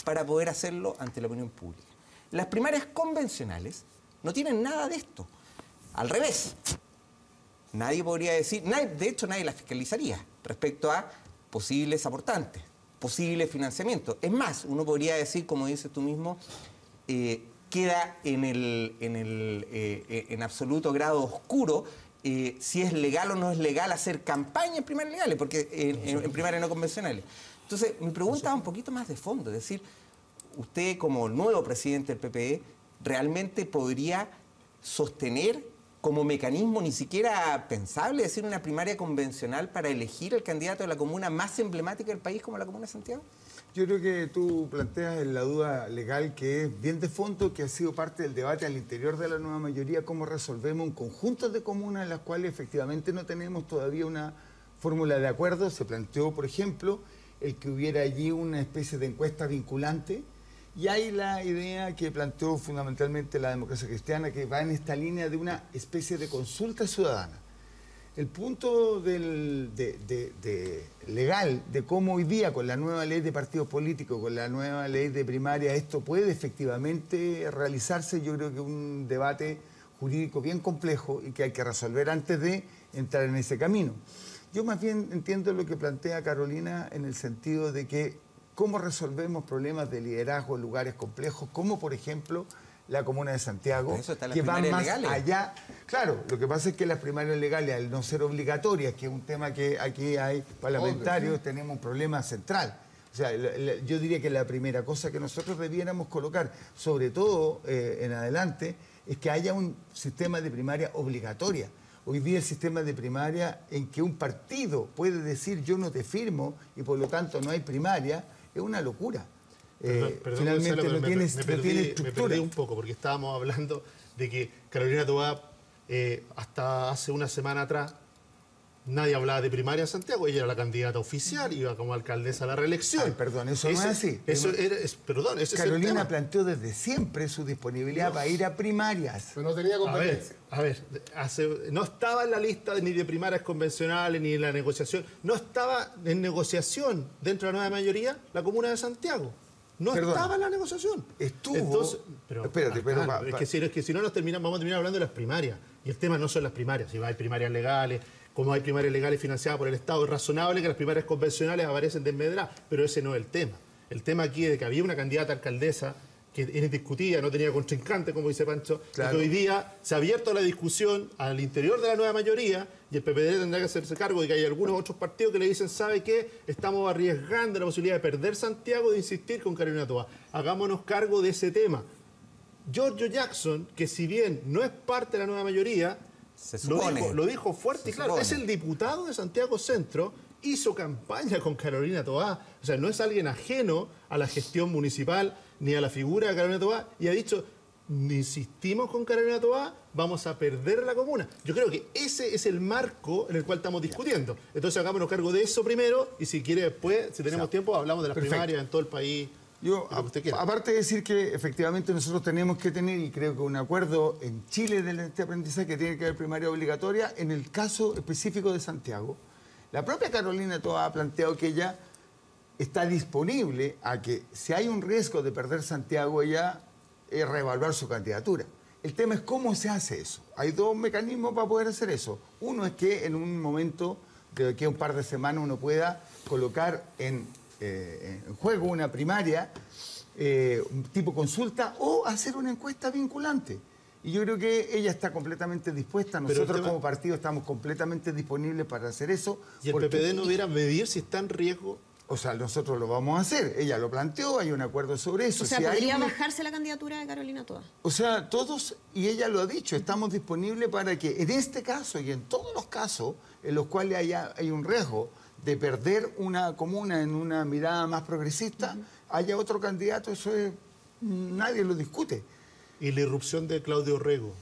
para poder hacerlo ante la opinión pública. Las primarias convencionales no tienen nada de esto. Al revés, nadie podría decir, de hecho nadie las fiscalizaría respecto a posibles aportantes, posibles financiamientos. Es más, uno podría decir, como dices tú mismo, queda en absoluto grado oscuro si es legal o no es legal hacer campaña en primarias legales, porque en primarias no convencionales. Entonces, mi pregunta va un poquito más de fondo, es decir, usted como nuevo presidente del PPD, ¿realmente podría sostener como mecanismo ni siquiera pensable decir una primaria convencional para elegir el candidato de la comuna más emblemática del país como la Comuna de Santiago? Yo creo que tú planteas la duda legal que es bien de fondo, que ha sido parte del debate al interior de la nueva mayoría, cómo resolvemos un conjunto de comunas en las cuales efectivamente no tenemos todavía una fórmula de acuerdo. Se planteó, por ejemplo, el que hubiera allí una especie de encuesta vinculante. Y hay la idea que planteó fundamentalmente la democracia cristiana, que va en esta línea de una especie de consulta ciudadana. El punto legal de cómo hoy día, con la nueva ley de partidos políticos, con la nueva ley de primaria, esto puede efectivamente realizarse, yo creo que es un debate jurídico bien complejo y que hay que resolver antes de entrar en ese camino. Yo más bien entiendo lo que plantea Carolina en el sentido de que cómo resolvemos problemas de liderazgo en lugares complejos, como por ejemplo la Comuna de Santiago, que van más allá. Claro, lo que pasa es que las primarias legales, al no ser obligatorias, que es un tema que aquí hay parlamentarios, tenemos un problema central. O sea, yo diría que la primera cosa que nosotros debiéramos colocar, sobre todo en adelante, es que haya un sistema de primaria obligatoria. Hoy día el sistema de primaria en que un partido puede decir yo no te firmo y por lo tanto no hay primaria, es una locura. Perdón, finalmente Gonzalo, no tiene me estructura. perdí un poco porque estábamos hablando de que Carolina Toá, hasta hace una semana atrás, nadie hablaba de primaria en Santiago. Ella era la candidata oficial, iba como alcaldesa a la reelección. Ay, perdón, eso no es así. Perdón, ese Carolina es el tema. planteó desde siempre su disponibilidad para ir a primarias. Pero no tenía competencia. A ver, no estaba en la lista ni de primarias convencionales ni en la negociación. No estaba en negociación dentro de la nueva mayoría la Comuna de Santiago. No estaba en la negociación. Estuvo. Entonces, espérate, es que si no vamos a terminar hablando de las primarias. Y el tema no son las primarias. Si hay primarias legales, como hay primarias legales financiadas por el Estado, es razonable que las primarias convencionales aparecen desmedradas, pero ese no es el tema. El tema aquí es de que había una candidata alcaldesa que era indiscutida, no tenía contrincante, como dice Pancho, claro. Y que hoy día se ha abierto la discusión al interior de la nueva mayoría y el PPD tendrá que hacerse cargo de que hay algunos otros partidos que le dicen, ¿sabe qué? Estamos arriesgando la posibilidad de perder Santiago y de insistir con Carolina Toá. Hagámonos cargo de ese tema. Giorgio Jackson, que si bien no es parte de la nueva mayoría, lo dijo fuerte y claro, es el diputado de Santiago Centro, hizo campaña con Carolina Toá, o sea, no es alguien ajeno a la gestión municipal ni a la figura de Carolina Toá, y ha dicho, insistimos con Carolina Toá, vamos a perder la comuna. Yo creo que ese es el marco en el cual estamos discutiendo. Entonces hagámonos cargo de eso primero, y si quiere después, si tenemos tiempo, hablamos de las primarias en todo el país. Yo, aparte de decir que efectivamente nosotros tenemos que tener, y creo que un acuerdo en Chile de este aprendizaje, que tiene que haber primaria obligatoria, en el caso específico de Santiago, la propia Carolina Toá ha planteado que ella está disponible a que si hay un riesgo de perder Santiago, ella reevaluar su candidatura. El tema es cómo se hace eso. Hay dos mecanismos para poder hacer eso. Uno es que en un momento de aquí a un par de semanas uno pueda colocar en juego una primaria tipo consulta o hacer una encuesta vinculante. Y yo creo que ella está completamente dispuesta. Nosotros como partido estamos completamente disponibles para hacer eso. ¿Y el PPD no hubiera medir si está en riesgo O sea, nosotros lo vamos a hacer. Ella lo planteó, hay un acuerdo sobre eso. O sea, Si hay ¿podría una- bajarse la candidatura de Carolina Toa? O sea, todos, y ella lo ha dicho, estamos disponibles para que en este caso y en todos los casos en los cuales hay un riesgo de perder una comuna en una mirada más progresista, haya otro candidato, eso es, nadie lo discute. Y la irrupción de Claudio Rego.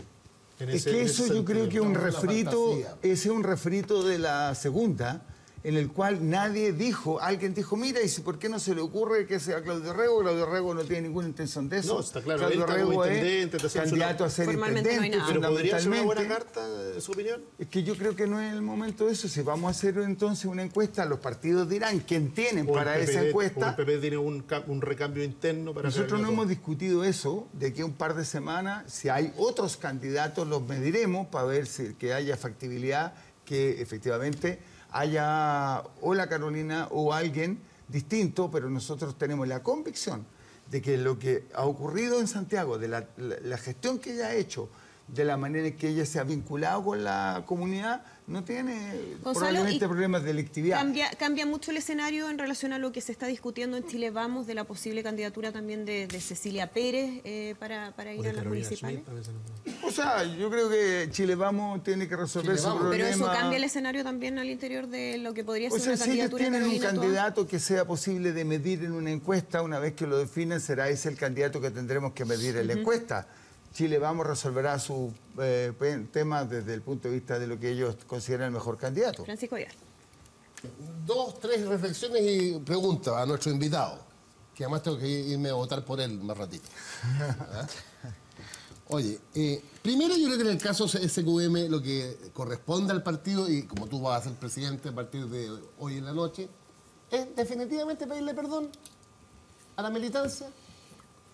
Es que eso yo creo que es un refrito, ese es un refrito de la segunda, en el cual nadie dijo, alguien dijo, mira, y ¿por qué no se le ocurre que sea Claudio Rego? Claudio Rego no tiene ninguna intención de eso. No, está claro, Claudio él está como Rego intendente, es te hace candidato a ser Formalmente no hay intendente, nada. ¿Pero podría ser una buena fundamentalmente. carta, su opinión? Es que yo creo que no es el momento de eso. Si vamos a hacer entonces una encuesta, los partidos dirán quién tienen O el para esa PPD encuesta. O el PP tiene un recambio interno para... Nosotros no Carolina hemos Toa. discutido eso, de aquí a un par de semanas, si hay otros candidatos, los mediremos para ver si que haya factibilidad, que efectivamente haya o la Carolina o alguien distinto, pero nosotros tenemos la convicción de que lo que ha ocurrido en Santiago, de la gestión que ella ha hecho, de la manera en que ella se ha vinculado con la comunidad, no tiene Gonzalo, probablemente y problemas de electividad. Cambia mucho el escenario en relación a lo que se está discutiendo en Chile Vamos, de la posible candidatura también de Cecilia Pérez para ir a las municipales. O sea, yo creo que Chile Vamos tiene que resolver su problema. Pero eso cambia el escenario también al interior de lo que podría ser O sea, una si ellos candidatura de tienen un Carolina Toa. candidato que sea posible de medir en una encuesta, una vez que lo definen, será ese el candidato que tendremos que medir en la encuesta. Chile Vamos resolverá sus temas desde el punto de vista de lo que ellos consideran el mejor candidato. Francisco Villar. 2, 3 reflexiones y preguntas a nuestro invitado, que además tengo que irme a votar por él más ratito. ¿Ah? Oye, primero yo creo que en el caso SQM lo que corresponde al partido, y como tú vas a ser presidente a partir de hoy en la noche, es definitivamente pedirle perdón a la militancia,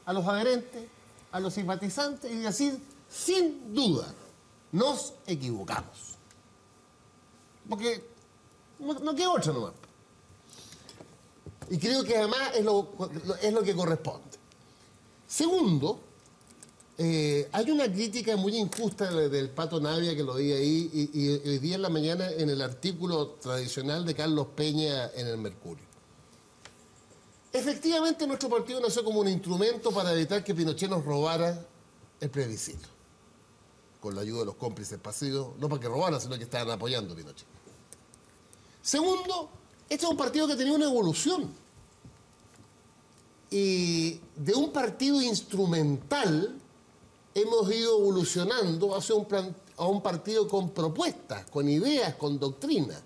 a los adherentes, a los simpatizantes y decir, sin duda, nos equivocamos. Porque no queda otra nomás. Y creo que además es lo que corresponde. Segundo, hay una crítica muy injusta del Pato Navia que lo vi ahí y hoy día en la mañana en el artículo tradicional de Carlos Peña en el Mercurio. Efectivamente, nuestro partido nació como un instrumento para evitar que Pinochet nos robara el plebiscito, con la ayuda de los cómplices pasivos, no para que robaran, sino que estaban apoyando a Pinochet. Segundo, este es un partido que tenía una evolución. Y de un partido instrumental hemos ido evolucionando hacia un partido con propuestas, con ideas, con doctrina.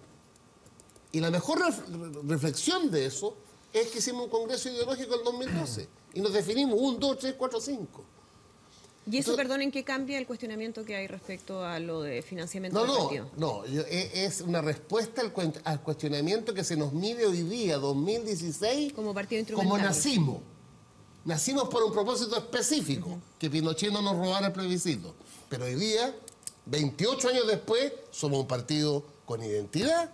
Y la mejor reflexión de eso es que hicimos un congreso ideológico en el 2012 y nos definimos 1, 2, 3, 4, 5. ¿Y eso, perdón, en qué cambia el cuestionamiento que hay respecto a lo de financiamiento del partido? Es una respuesta al cuestionamiento que se nos mide hoy día, 2016, como partido instrumental. Como nacimos. Nacimos por un propósito específico, que Pinochet no nos robara el plebiscito. Pero hoy día, 28 años después, somos un partido con identidad,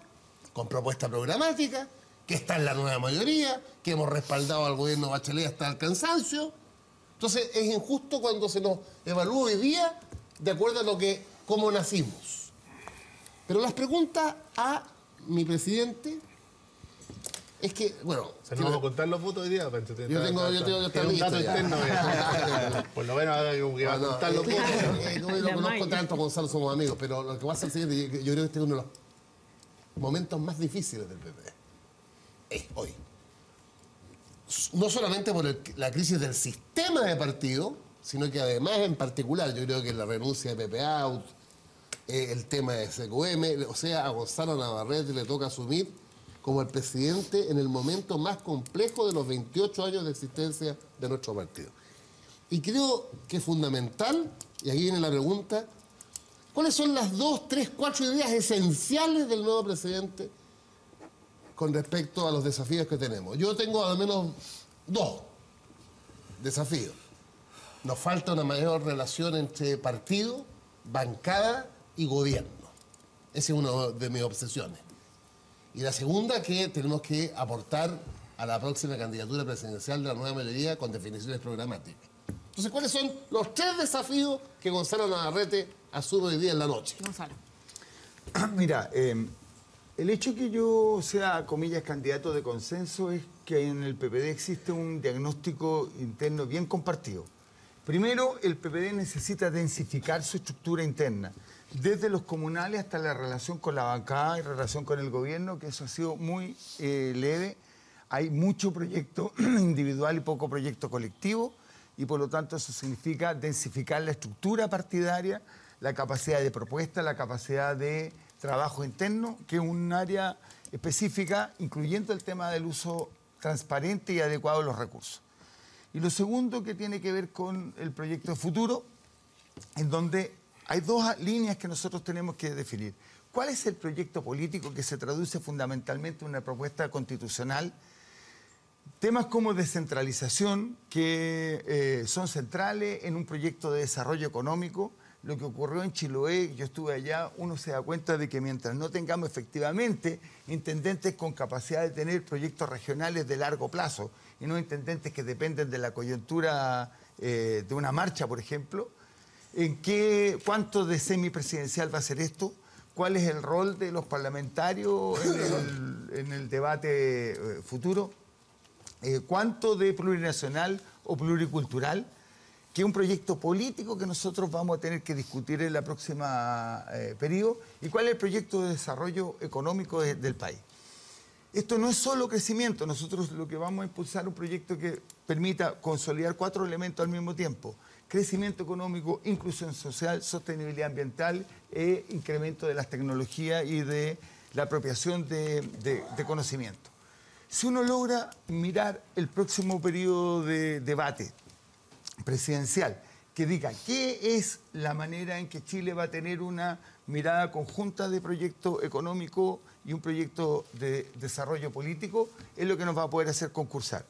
con propuesta programática, que está en la nueva mayoría, que hemos respaldado al gobierno Bachelet hasta el cansancio. Entonces es injusto cuando se nos evalúa hoy día de acuerdo a cómo nacimos. Pero las preguntas a mi presidente es que, bueno... O sea, no vamos a contar los votos hoy día. Yo tengo que estar un listo dato ya. interno. Por lo menos que va a contar los votos. No lo conozco tanto, Gonzalo, somos amigos, pero lo que pasa es el siguiente, yo creo que este es uno de los momentos más difíciles del PP. Hoy. No solamente por la crisis del sistema de partido, sino que además en particular, yo creo que la renuncia de Pepe Out, el tema de SQM, o sea, a Gonzalo Navarrete le toca asumir como el presidente en el momento más complejo de los 28 años de existencia de nuestro partido. Y creo que es fundamental, y aquí viene la pregunta, ¿cuáles son las 2, 3, 4 ideas esenciales del nuevo presidente con respecto a los desafíos que tenemos? Yo tengo al menos 2 desafíos. Nos falta una mayor relación entre partido, bancada y gobierno. Esa es una de mis obsesiones. Y la segunda, que tenemos que aportar a la próxima candidatura presidencial de la nueva mayoría con definiciones programáticas. Entonces, ¿cuáles son los 3 desafíos que Gonzalo Navarrete asume hoy día en la noche? Gonzalo. Mira, El hecho que yo sea, comillas, candidato de consenso es que en el PPD existe un diagnóstico interno bien compartido. Primero, el PPD necesita densificar su estructura interna, desde los comunales hasta la relación con la bancada y relación con el gobierno, que eso ha sido muy leve. Hay mucho proyecto individual y poco proyecto colectivo, y por lo tanto eso significa densificar la estructura partidaria, la capacidad de propuesta, la capacidad de trabajo interno, que es un área específica, incluyendo el tema del uso transparente y adecuado de los recursos. Y lo segundo, que tiene que ver con el proyecto futuro, en donde hay dos líneas que nosotros tenemos que definir. ¿Cuál es el proyecto político que se traduce fundamentalmente en una propuesta constitucional? Temas como descentralización, que son centrales en un proyecto de desarrollo económico. Lo que ocurrió en Chiloé, yo estuve allá, uno se da cuenta de que mientras no tengamos efectivamente intendentes con capacidad de tener proyectos regionales de largo plazo y no intendentes que dependen de la coyuntura de una marcha, por ejemplo, ¿cuánto de semipresidencial va a ser esto? ¿Cuál es el rol de los parlamentarios en el debate futuro? ¿Cuánto de plurinacional o pluricultural? Que es un proyecto político que nosotros vamos a tener que discutir en la próxima periodo, y cuál es el proyecto de desarrollo económico del país. Esto no es solo crecimiento, nosotros lo que vamos a impulsar es un proyecto que permita consolidar 4 elementos al mismo tiempo: crecimiento económico, inclusión social, sostenibilidad ambiental e incremento de las tecnologías y de la apropiación de conocimiento. Si uno logra mirar el próximo periodo de debate presidencial, que diga qué es la manera en que Chile va a tener una mirada conjunta de proyecto económico y un proyecto de desarrollo político, es lo que nos va a poder hacer concursar.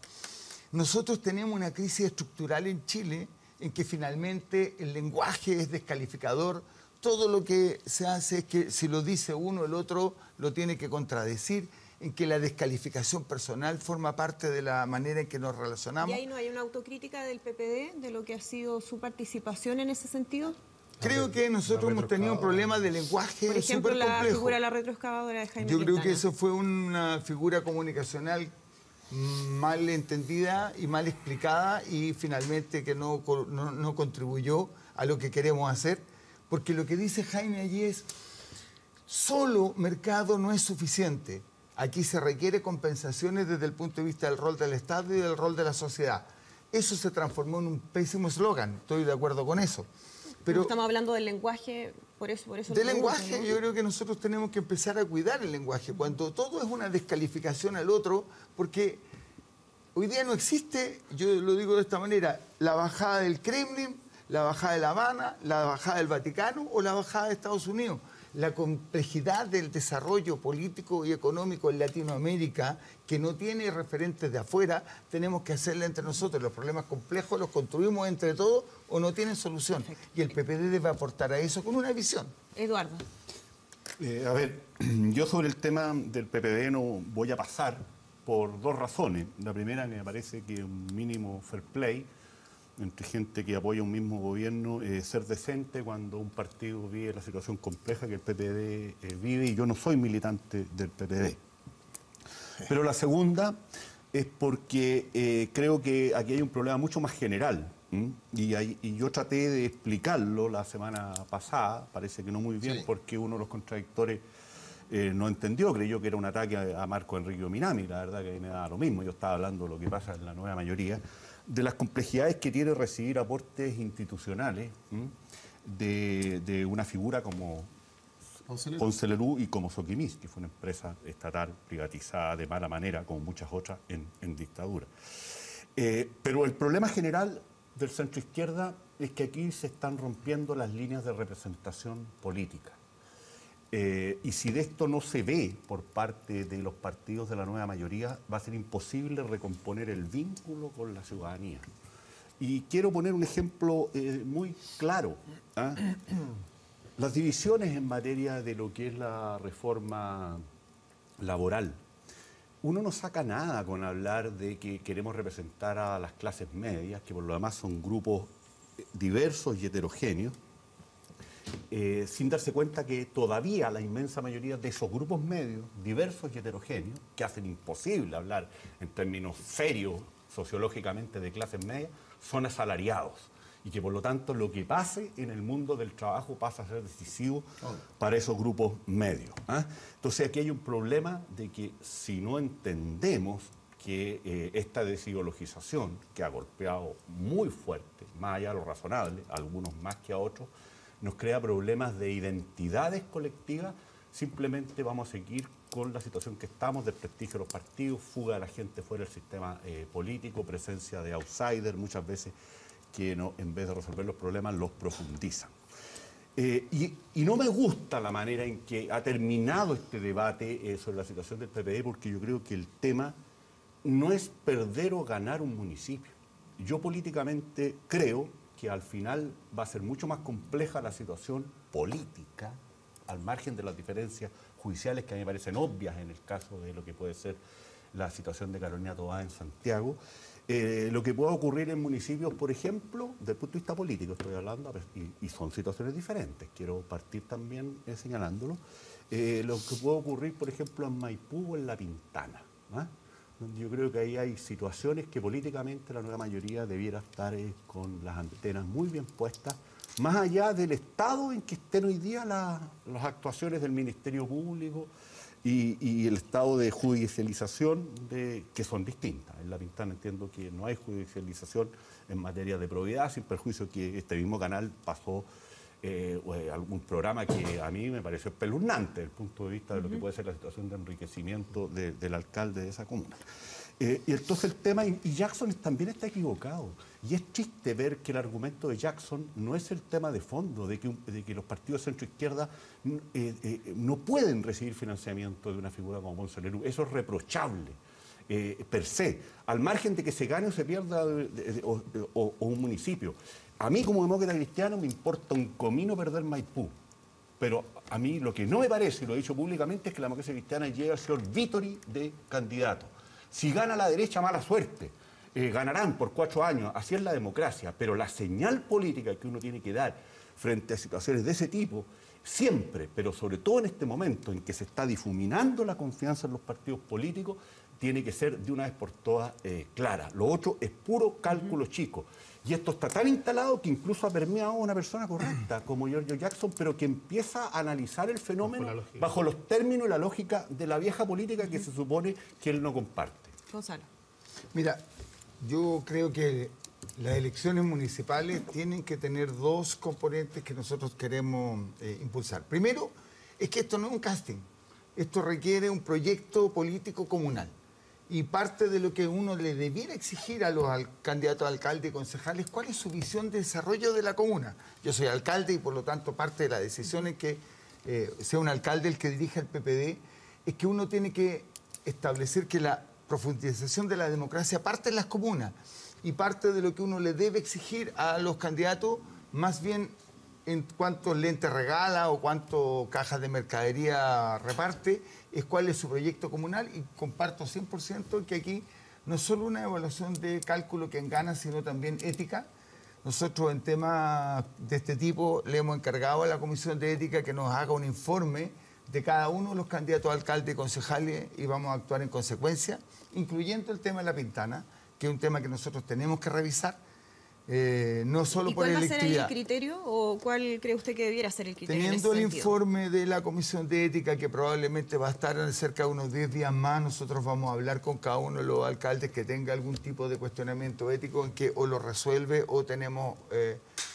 Nosotros tenemos una crisis estructural en Chile en que finalmente el lenguaje es descalificador. Todo lo que se hace es que si lo dice uno, el otro lo tiene que contradecir, en que la descalificación personal forma parte de la manera en que nos relacionamos. ¿Y ahí no hay una autocrítica del PPD de lo que ha sido su participación en ese sentido? Creo que nosotros hemos tenido un problema de lenguaje. Por ejemplo, súper complejo. la figura de la retroexcavadora de Jaime Yo creo Quintana. que eso fue una figura comunicacional mal entendida y mal explicada, y finalmente que no contribuyó a lo que queremos hacer, porque lo que dice Jaime allí es: solo mercado no es suficiente. Aquí se requiere compensaciones desde el punto de vista del rol del Estado y del rol de la sociedad. Eso se transformó en un pésimo eslogan, estoy de acuerdo con eso. Pero estamos hablando del lenguaje, por eso del lenguaje, ¿no? Yo creo que nosotros tenemos que empezar a cuidar el lenguaje, cuando todo es una descalificación al otro, porque hoy día no existe, yo lo digo de esta manera, la bajada del Kremlin, la bajada de La Habana, la bajada del Vaticano o la bajada de Estados Unidos. La complejidad del desarrollo político y económico en Latinoamérica, que no tiene referentes de afuera, tenemos que hacerla entre nosotros. Los problemas complejos los construimos entre todos o no tienen solución. Perfecto. Y el PPD debe aportar a eso con una visión. Eduardo. A ver, yo sobre el tema del PPD no voy a pasar por 2 razones. La primera, que me parece que un mínimo fair play entre gente que apoya un mismo gobierno, ser decente cuando un partido vive la situación compleja que el PPD vive, y yo no soy militante del PPD. Pero la segunda es porque creo que aquí hay un problema mucho más general, y yo traté de explicarlo la semana pasada, parece que no muy bien, sí, porque uno de los contradictores no entendió, creyó que era un ataque a Marco Enrique Minami. La verdad que ahí me da lo mismo, yo estaba hablando de lo que pasa en la nueva mayoría, de las complejidades que tiene recibir aportes institucionales de una figura como Ponce Lerú y como Soquimich, que fue una empresa estatal privatizada de mala manera, como muchas otras en dictadura. Pero el problema general del centro izquierda es que aquí se están rompiendo las líneas de representación política. Y si de esto no se ve por parte de los partidos de la nueva mayoría, va a ser imposible recomponer el vínculo con la ciudadanía. Y quiero poner un ejemplo muy claro. Las divisiones en materia de lo que es la reforma laboral. Uno no saca nada con hablar de que queremos representar a las clases medias, que por lo demás son grupos diversos y heterogéneos, sin darse cuenta que todavía la inmensa mayoría de esos grupos medios, diversos y heterogéneos, que hacen imposible hablar en términos serios sociológicamente de clases medias, son asalariados. Y que por lo tanto lo que pase en el mundo del trabajo pasa a ser decisivo para esos grupos medios. Entonces aquí hay un problema de que si no entendemos que esta desideologización que ha golpeado muy fuerte, más allá de lo razonable, a algunos más que a otros, nos crea problemas de identidades colectivas, simplemente vamos a seguir con la situación que estamos, del prestigio de los partidos, fuga de la gente fuera del sistema político, presencia de outsiders, muchas veces que no, en vez de resolver los problemas, los profundizan. Y no me gusta la manera en que ha terminado este debate sobre la situación del PPD, porque yo creo que el tema no es perder o ganar un municipio. Yo políticamente creo que al final va a ser mucho más compleja la situación política, al margen de las diferencias judiciales que a mí me parecen obvias en el caso de lo que puede ser la situación de Carolina Toá en Santiago. Lo que pueda ocurrir en municipios, por ejemplo, desde el punto de vista político estoy hablando, y son situaciones diferentes, quiero partir también señalándolo, lo que puede ocurrir, por ejemplo, en Maipú o en La Pintana, donde yo creo que ahí hay situaciones que políticamente la nueva mayoría debiera estar con las antenas muy bien puestas, más allá del estado en que estén hoy día las actuaciones del Ministerio Público y el estado de judicialización que son distintas. En La Pintana entiendo que no hay judicialización en materia de probidad, sin perjuicio que este mismo canal pasó algún programa que a mí me pareció espeluznante desde el punto de vista de lo que puede ser la situación de enriquecimiento del alcalde de esa comuna. Y entonces el tema, y Jackson también está equivocado, y es triste ver que el argumento de Jackson no es el tema de fondo, de que los partidos centro-izquierda no pueden recibir financiamiento de una figura como Ponce Lerú. Eso es reprochable per se, al margen de que se gane o se pierda o un municipio. A mí como demócrata cristiano me importa un comino perder Maipú, pero a mí lo que no me parece, y lo he dicho públicamente, es que la democracia cristiana llegue al señor Vittori de candidato. Si gana la derecha, mala suerte. Ganarán por 4 años, así es la democracia, pero la señal política que uno tiene que dar frente a situaciones de ese tipo, siempre, pero sobre todo en este momento en que se está difuminando la confianza en los partidos políticos, tiene que ser de una vez por todas clara. Lo otro es puro cálculo chico. Y esto está tan instalado que incluso ha permeado a una persona correcta, como Giorgio Jackson, pero que empieza a analizar el fenómeno bajo los términos y la lógica de la vieja política que se supone que él no comparte. Gonzalo. Mira, yo creo que las elecciones municipales tienen que tener 2 componentes que nosotros queremos impulsar. Primero, es que esto no es un casting. Esto requiere un proyecto político comunal. Y parte de lo que uno le debiera exigir a los candidatos a alcalde y concejales, ¿cuál es su visión de desarrollo de la comuna? Yo soy alcalde y por lo tanto parte de la decisión es que sea un alcalde el que dirija el PPD, es que uno tiene que establecer que la profundización de la democracia parte en las comunas y parte de lo que uno le debe exigir a los candidatos, más bien en cuántos lentes regala o cuánto cajas de mercadería reparte, es cuál es su proyecto comunal, y comparto 100% que aquí no es solo una evaluación de cálculo que gana, sino también ética. Nosotros en temas de este tipo le hemos encargado a la Comisión de Ética que nos haga un informe de cada uno de los candidatos a alcalde y concejales y vamos a actuar en consecuencia, incluyendo el tema de La Pintana, que es un tema que nosotros tenemos que revisar. No solo por electividad. ¿Y cuál va a ser el criterio o cuál cree usted que debiera ser el criterio? Teniendo el informe de la Comisión de Ética, que probablemente va a estar en cerca de unos 10 días más, nosotros vamos a hablar con cada uno de los alcaldes que tenga algún tipo de cuestionamiento ético en que o lo resuelve o tenemos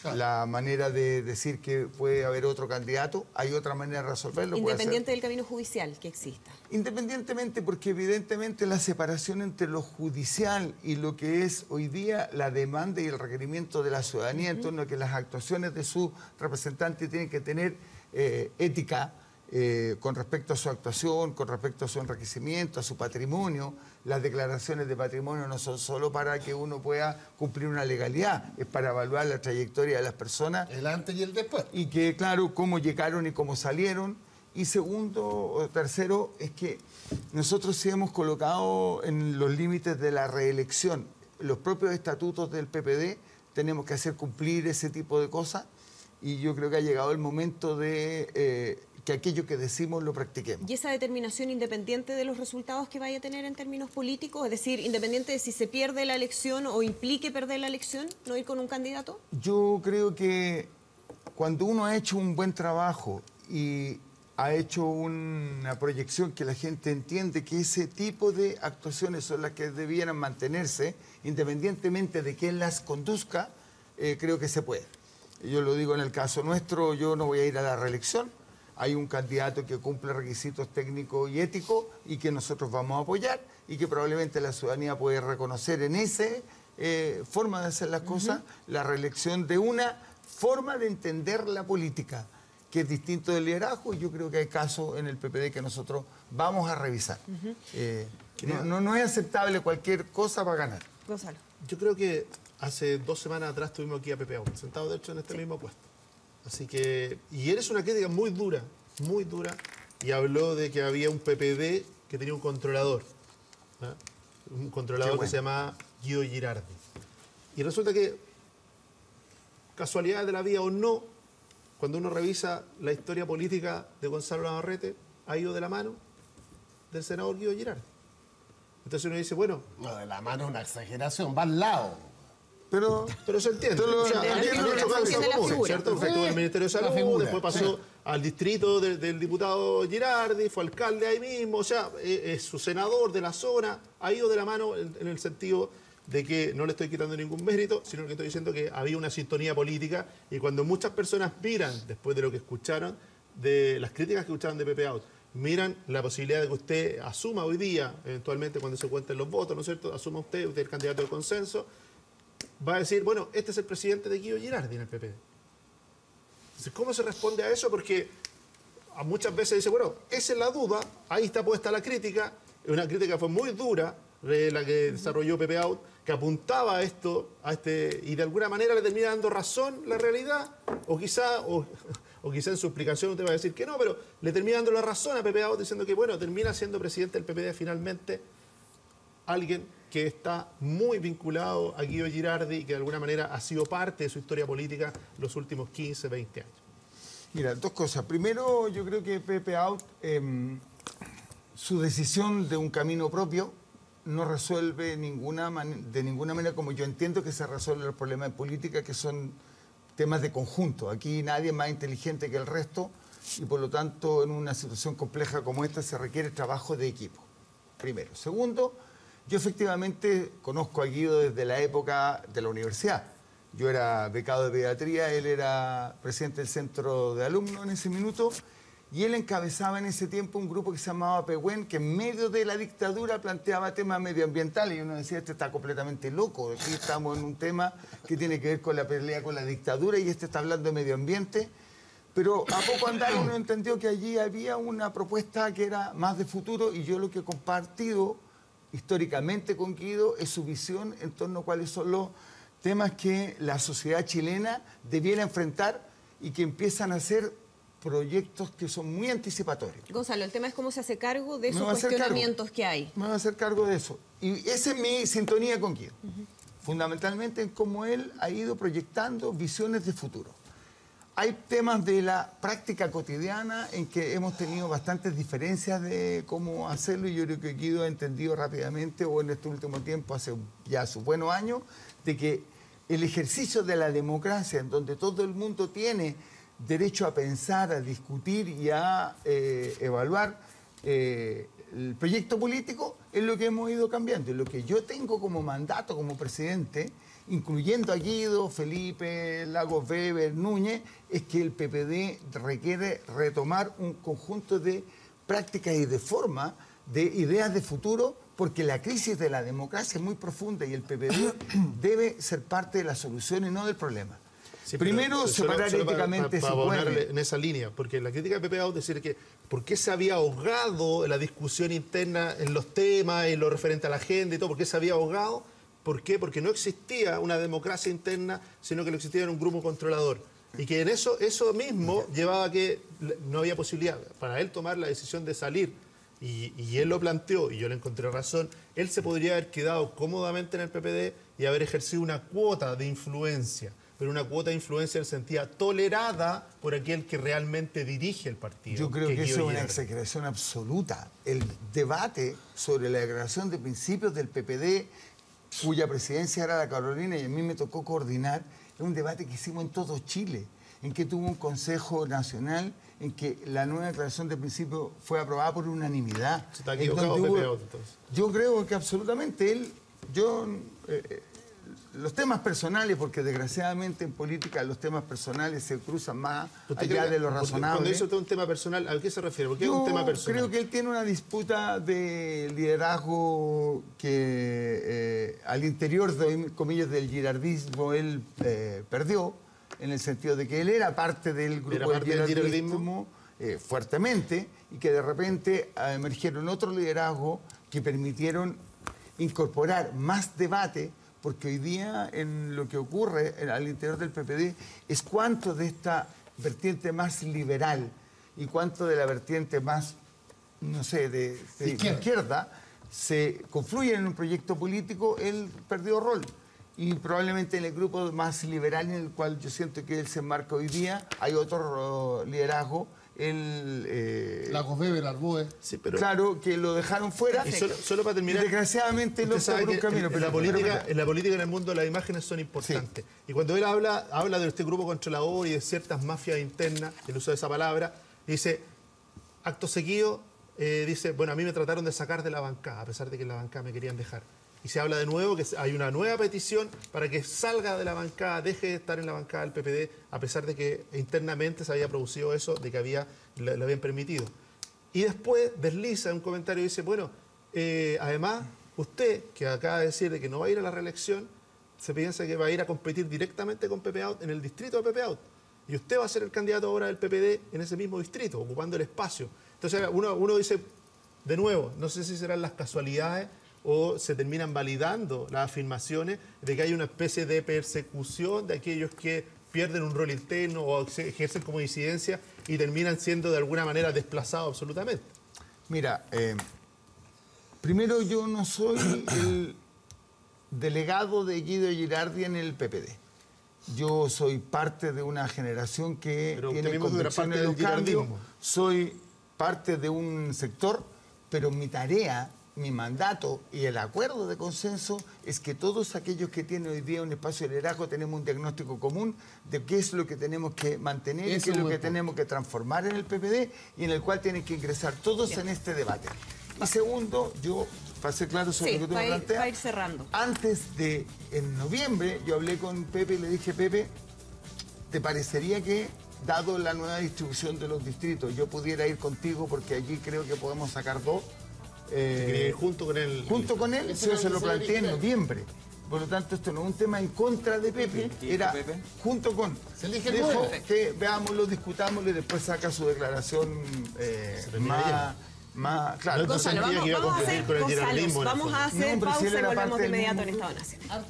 la manera de decir que puede haber otro candidato. Hay otra manera de resolverlo. Independiente del camino judicial que exista. Independientemente, porque evidentemente la separación entre lo judicial y lo que es hoy día la demanda y el requerimiento de la ciudadanía, en torno a que las actuaciones de sus representantes tienen que tener ética con respecto a su actuación, con respecto a su enriquecimiento, a su patrimonio. Las declaraciones de patrimonio no son solo para que uno pueda cumplir una legalidad, es para evaluar la trayectoria de las personas. El antes y el después. Y que, claro, cómo llegaron y cómo salieron. Y segundo o tercero, es que nosotros sí hemos colocado en los límites de la reelección los propios estatutos del PPD, tenemos que hacer cumplir ese tipo de cosas y yo creo que ha llegado el momento de que aquello que decimos lo practiquemos. ¿Y esa determinación independiente de los resultados que vaya a tener en términos políticos? Es decir, independiente de si se pierde la elección o implique perder la elección, no ir con un candidato. Yo creo que cuando uno ha hecho un buen trabajo y ha hecho una proyección que la gente entiende que ese tipo de actuaciones son las que debieran mantenerse, independientemente de quién las conduzca, creo que se puede. Yo lo digo en el caso nuestro, yo no voy a ir a la reelección. Hay un candidato que cumple requisitos técnicos y éticos y que nosotros vamos a apoyar y que probablemente la ciudadanía puede reconocer en esa forma de hacer las cosas la reelección de una forma de entender la política, que es distinto del liderazgo, y yo creo que hay casos en el PPD que nosotros vamos a revisar. No es aceptable cualquier cosa para ganar. Gonzalo. Yo creo que hace 2 semanas atrás tuvimos aquí a Pepe Out, sentado de hecho en este mismo puesto. Así que, y él es una crítica muy dura, y habló de que había un PPD que tenía un controlador, ¿ah? Un controlador que se llamaba Guido Girardi. Y resulta que, casualidad de la vida o no, cuando uno revisa la historia política de Gonzalo Navarrete, ha ido de la mano del senador Guido Girardi. Entonces uno dice, bueno... No, de la mano es una exageración, va al lado. Pero se entiende. O sea, aquí no es común, ¿cierto? Fue todo el Ministerio de Salud, después pasó al distrito del diputado Girardi, fue alcalde ahí mismo, o sea, es su senador de la zona, ha ido de la mano en el sentido de que no le estoy quitando ningún mérito, sino que estoy diciendo que había una sintonía política, y cuando muchas personas miran, después de lo que escucharon, de las críticas que escucharon de Pepe Out, miran la posibilidad de que usted asuma hoy día, eventualmente cuando se cuenten los votos, ¿no es cierto?, asuma usted es el candidato del consenso, va a decir, bueno, este es el presidente de Guido Girardi en el PP. Entonces, ¿cómo se responde a eso? Porque muchas veces dice, bueno, esa es la duda, ahí está puesta la crítica, una crítica fue muy dura, la que desarrolló Pepe Out, que apuntaba a esto, y de alguna manera le termina dando razón la realidad, o quizá en su explicación usted va a decir que no, pero le termina dando la razón a Pepe Out diciendo que, bueno, termina siendo presidente del PPD finalmente alguien que está muy vinculado a Guido Girardi y que de alguna manera ha sido parte de su historia política los últimos 15, 20 años. Mira, 2 cosas. Primero, yo creo que Pepe Out, su decisión de un camino propio no resuelve de ninguna manera como yo entiendo que se resuelven los problemas de política, que son temas de conjunto. Aquí nadie es más inteligente que el resto y por lo tanto en una situación compleja como esta se requiere trabajo de equipo. Primero. Segundo, yo efectivamente conozco a Guido desde la época de la universidad. Yo era becado de pediatría, él era presidente del centro de alumnos en ese minuto y él encabezaba en ese tiempo un grupo que se llamaba Pehuen, que en medio de la dictadura planteaba temas medioambientales y uno decía, este está completamente loco, aquí estamos en un tema que tiene que ver con la pelea con la dictadura y este está hablando de medio ambiente. Pero a poco andar uno entendió que allí había una propuesta que era más de futuro y yo lo que he compartido históricamente con Guido es su visión en torno a cuáles son los temas que la sociedad chilena debiera enfrentar y que empiezan a ser proyectos que son muy anticipatorios. Gonzalo, el tema es cómo se hace cargo de esos cuestionamientos que hay. Me voy a hacer cargo de eso. Y esa es mi sintonía con Guido. Fundamentalmente en cómo él ha ido proyectando visiones de futuro. Hay temas de la práctica cotidiana en que hemos tenido bastantes diferencias de cómo hacerlo y yo creo que Guido ha entendido rápidamente o en este último tiempo, hace ya sus buenos años, de que el ejercicio de la democracia en donde todo el mundo tiene derecho a pensar, a discutir y a evaluar el proyecto político es lo que hemos ido cambiando. Y lo que yo tengo como mandato como presidente, incluyendo a Guido, Felipe, Lagos Weber, Núñez, es que el PPD requiere retomar un conjunto de prácticas y de forma, de ideas de futuro, porque la crisis de la democracia es muy profunda y el PPD debe ser parte de la solución y no del problema. Sí, primero, separar éticamente para ponerle en esa línea, porque la crítica de Pepe Out es decir que por qué se había ahogado en la discusión interna en los temas, en lo referente a la agenda y todo, por qué se había ahogado. ¿Por qué? Porque no existía una democracia interna, sino que lo existía en un grupo controlador. Y que en eso mismo llevaba a que no había posibilidad para él tomar la decisión de salir. Y él lo planteó, y yo le encontré razón, él se podría haber quedado cómodamente en el PPD y haber ejercido una cuota de influencia. pero una cuota de influencia en el sentido tolerada por aquel que realmente dirige el partido. Yo creo que eso es una exageración absoluta. El debate sobre la declaración de principios del PPD, cuya presidencia era la Carolina y a mí me tocó coordinar, es un debate que hicimos en todo Chile, en que tuvo un Consejo Nacional, en que la nueva declaración de principios fue aprobada por unanimidad. ¿Se está equivocado Pepe Out, entonces? Yo creo que absolutamente los temas personales, porque desgraciadamente en política los temas personales se cruzan más allá de lo razonable. Cuando dice usted un tema personal, ¿a qué se refiere? ¿Por qué es un tema personal? Creo que él tiene una disputa de liderazgo que al interior, comillas, del girardismo él perdió, en el sentido de que él era parte del grupo del girardismo fuertemente, y que de repente emergieron otros liderazgos que permitieron incorporar más debate, porque hoy día en lo que ocurre al interior del PPD es cuánto de esta vertiente más liberal y cuánto de la vertiente más, no sé, de izquierda se confluyen en un proyecto político. Él perdió rol. Y probablemente en el grupo más liberal, en el cual yo siento que él se enmarca hoy día, hay otro liderazgo. Lagos Weber, Arboe. Sí, pero claro, que lo dejaron fuera. Y solo para terminar, desgraciadamente lo sabe por un camino. En la política, en el mundo, las imágenes son importantes. Sí. Y cuando él habla de este grupo controlador y de ciertas mafias internas, el uso de esa palabra, dice, acto seguido, dice, bueno, a mí me trataron de sacar de la bancada, a pesar de que en la bancada me querían dejar. Y se habla de nuevo que hay una nueva petición para que salga de la bancada, deje de estar en la bancada del PPD, a pesar de que internamente se había producido eso, de que le habían permitido. Y después desliza un comentario y dice, bueno, además, usted, que acaba de decir de que no va a ir a la reelección, se piensa que va a ir a competir directamente con Pepe Out en el distrito de Pepe Out. Y usted va a ser el candidato ahora del PPD en ese mismo distrito, ocupando el espacio. Entonces uno dice, de nuevo, no sé si serán las casualidades o se terminan validando las afirmaciones de que hay una especie de persecución de aquellos que pierden un rol interno o se ejercen como disidencia y terminan siendo de alguna manera desplazados absolutamente. Mira, primero yo no soy el delegado de Guido Girardi en el PPD. Yo soy parte de una generación que tiene convicciones de los cambios. Soy parte de un sector, pero mi tarea, mi mandato y el acuerdo de consenso es que todos aquellos que tienen hoy día un espacio de liderazgo tenemos un diagnóstico común de qué es lo que tenemos que mantener y qué es lo que tenemos que transformar en el PPD y en el cual tienen que ingresar todos en este debate. Y segundo, yo, para ser claro sobre lo que tú me planteas, para ir cerrando. Antes de, en noviembre, yo hablé con Pepe y le dije, Pepe, ¿te parecería que, dado la nueva distribución de los distritos, yo pudiera ir contigo porque allí creo que podemos sacar 2? Junto con él. Junto con él, yo se lo planteé en noviembre. Por lo tanto, esto no es un tema en contra de Pepe. Era junto con. Se elige dijo que veámoslo, discutámoslo y después saca su declaración más claro. Gonzalo, vamos a hacer pausa y volvemos de inmediato en Estado Nacional.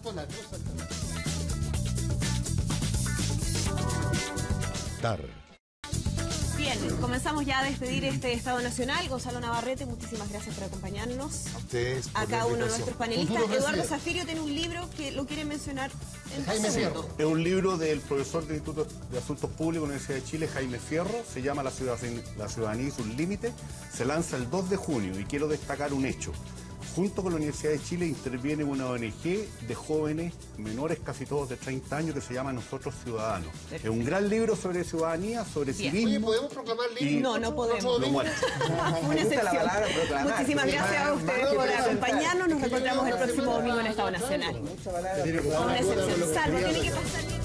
Bien, comenzamos ya a despedir este Estado Nacional. Gonzalo Navarrete, muchísimas gracias por acompañarnos. A ustedes. A cada uno de nuestros panelistas. Eduardo Zafirio tiene un libro que lo quiere mencionar en Jaime Fierro. Es un libro del profesor del Instituto de Asuntos Públicos de la Universidad de Chile, Jaime Fierro. Se llama La ciudadanía y sus límites. Se lanza el 2 de junio y quiero destacar un hecho. Junto con la Universidad de Chile interviene una ONG de jóvenes menores, casi todos de 30 años, que se llama Nosotros Ciudadanos. Es un gran libro sobre ciudadanía, sobre civismo. Oye, ¿podemos proclamar libro? No podemos. Una excepción. Muchísimas gracias a ustedes por acompañarnos. Nos encontramos el próximo domingo en Estado Nacional. Una excepción. Salvo, tiene que pasar.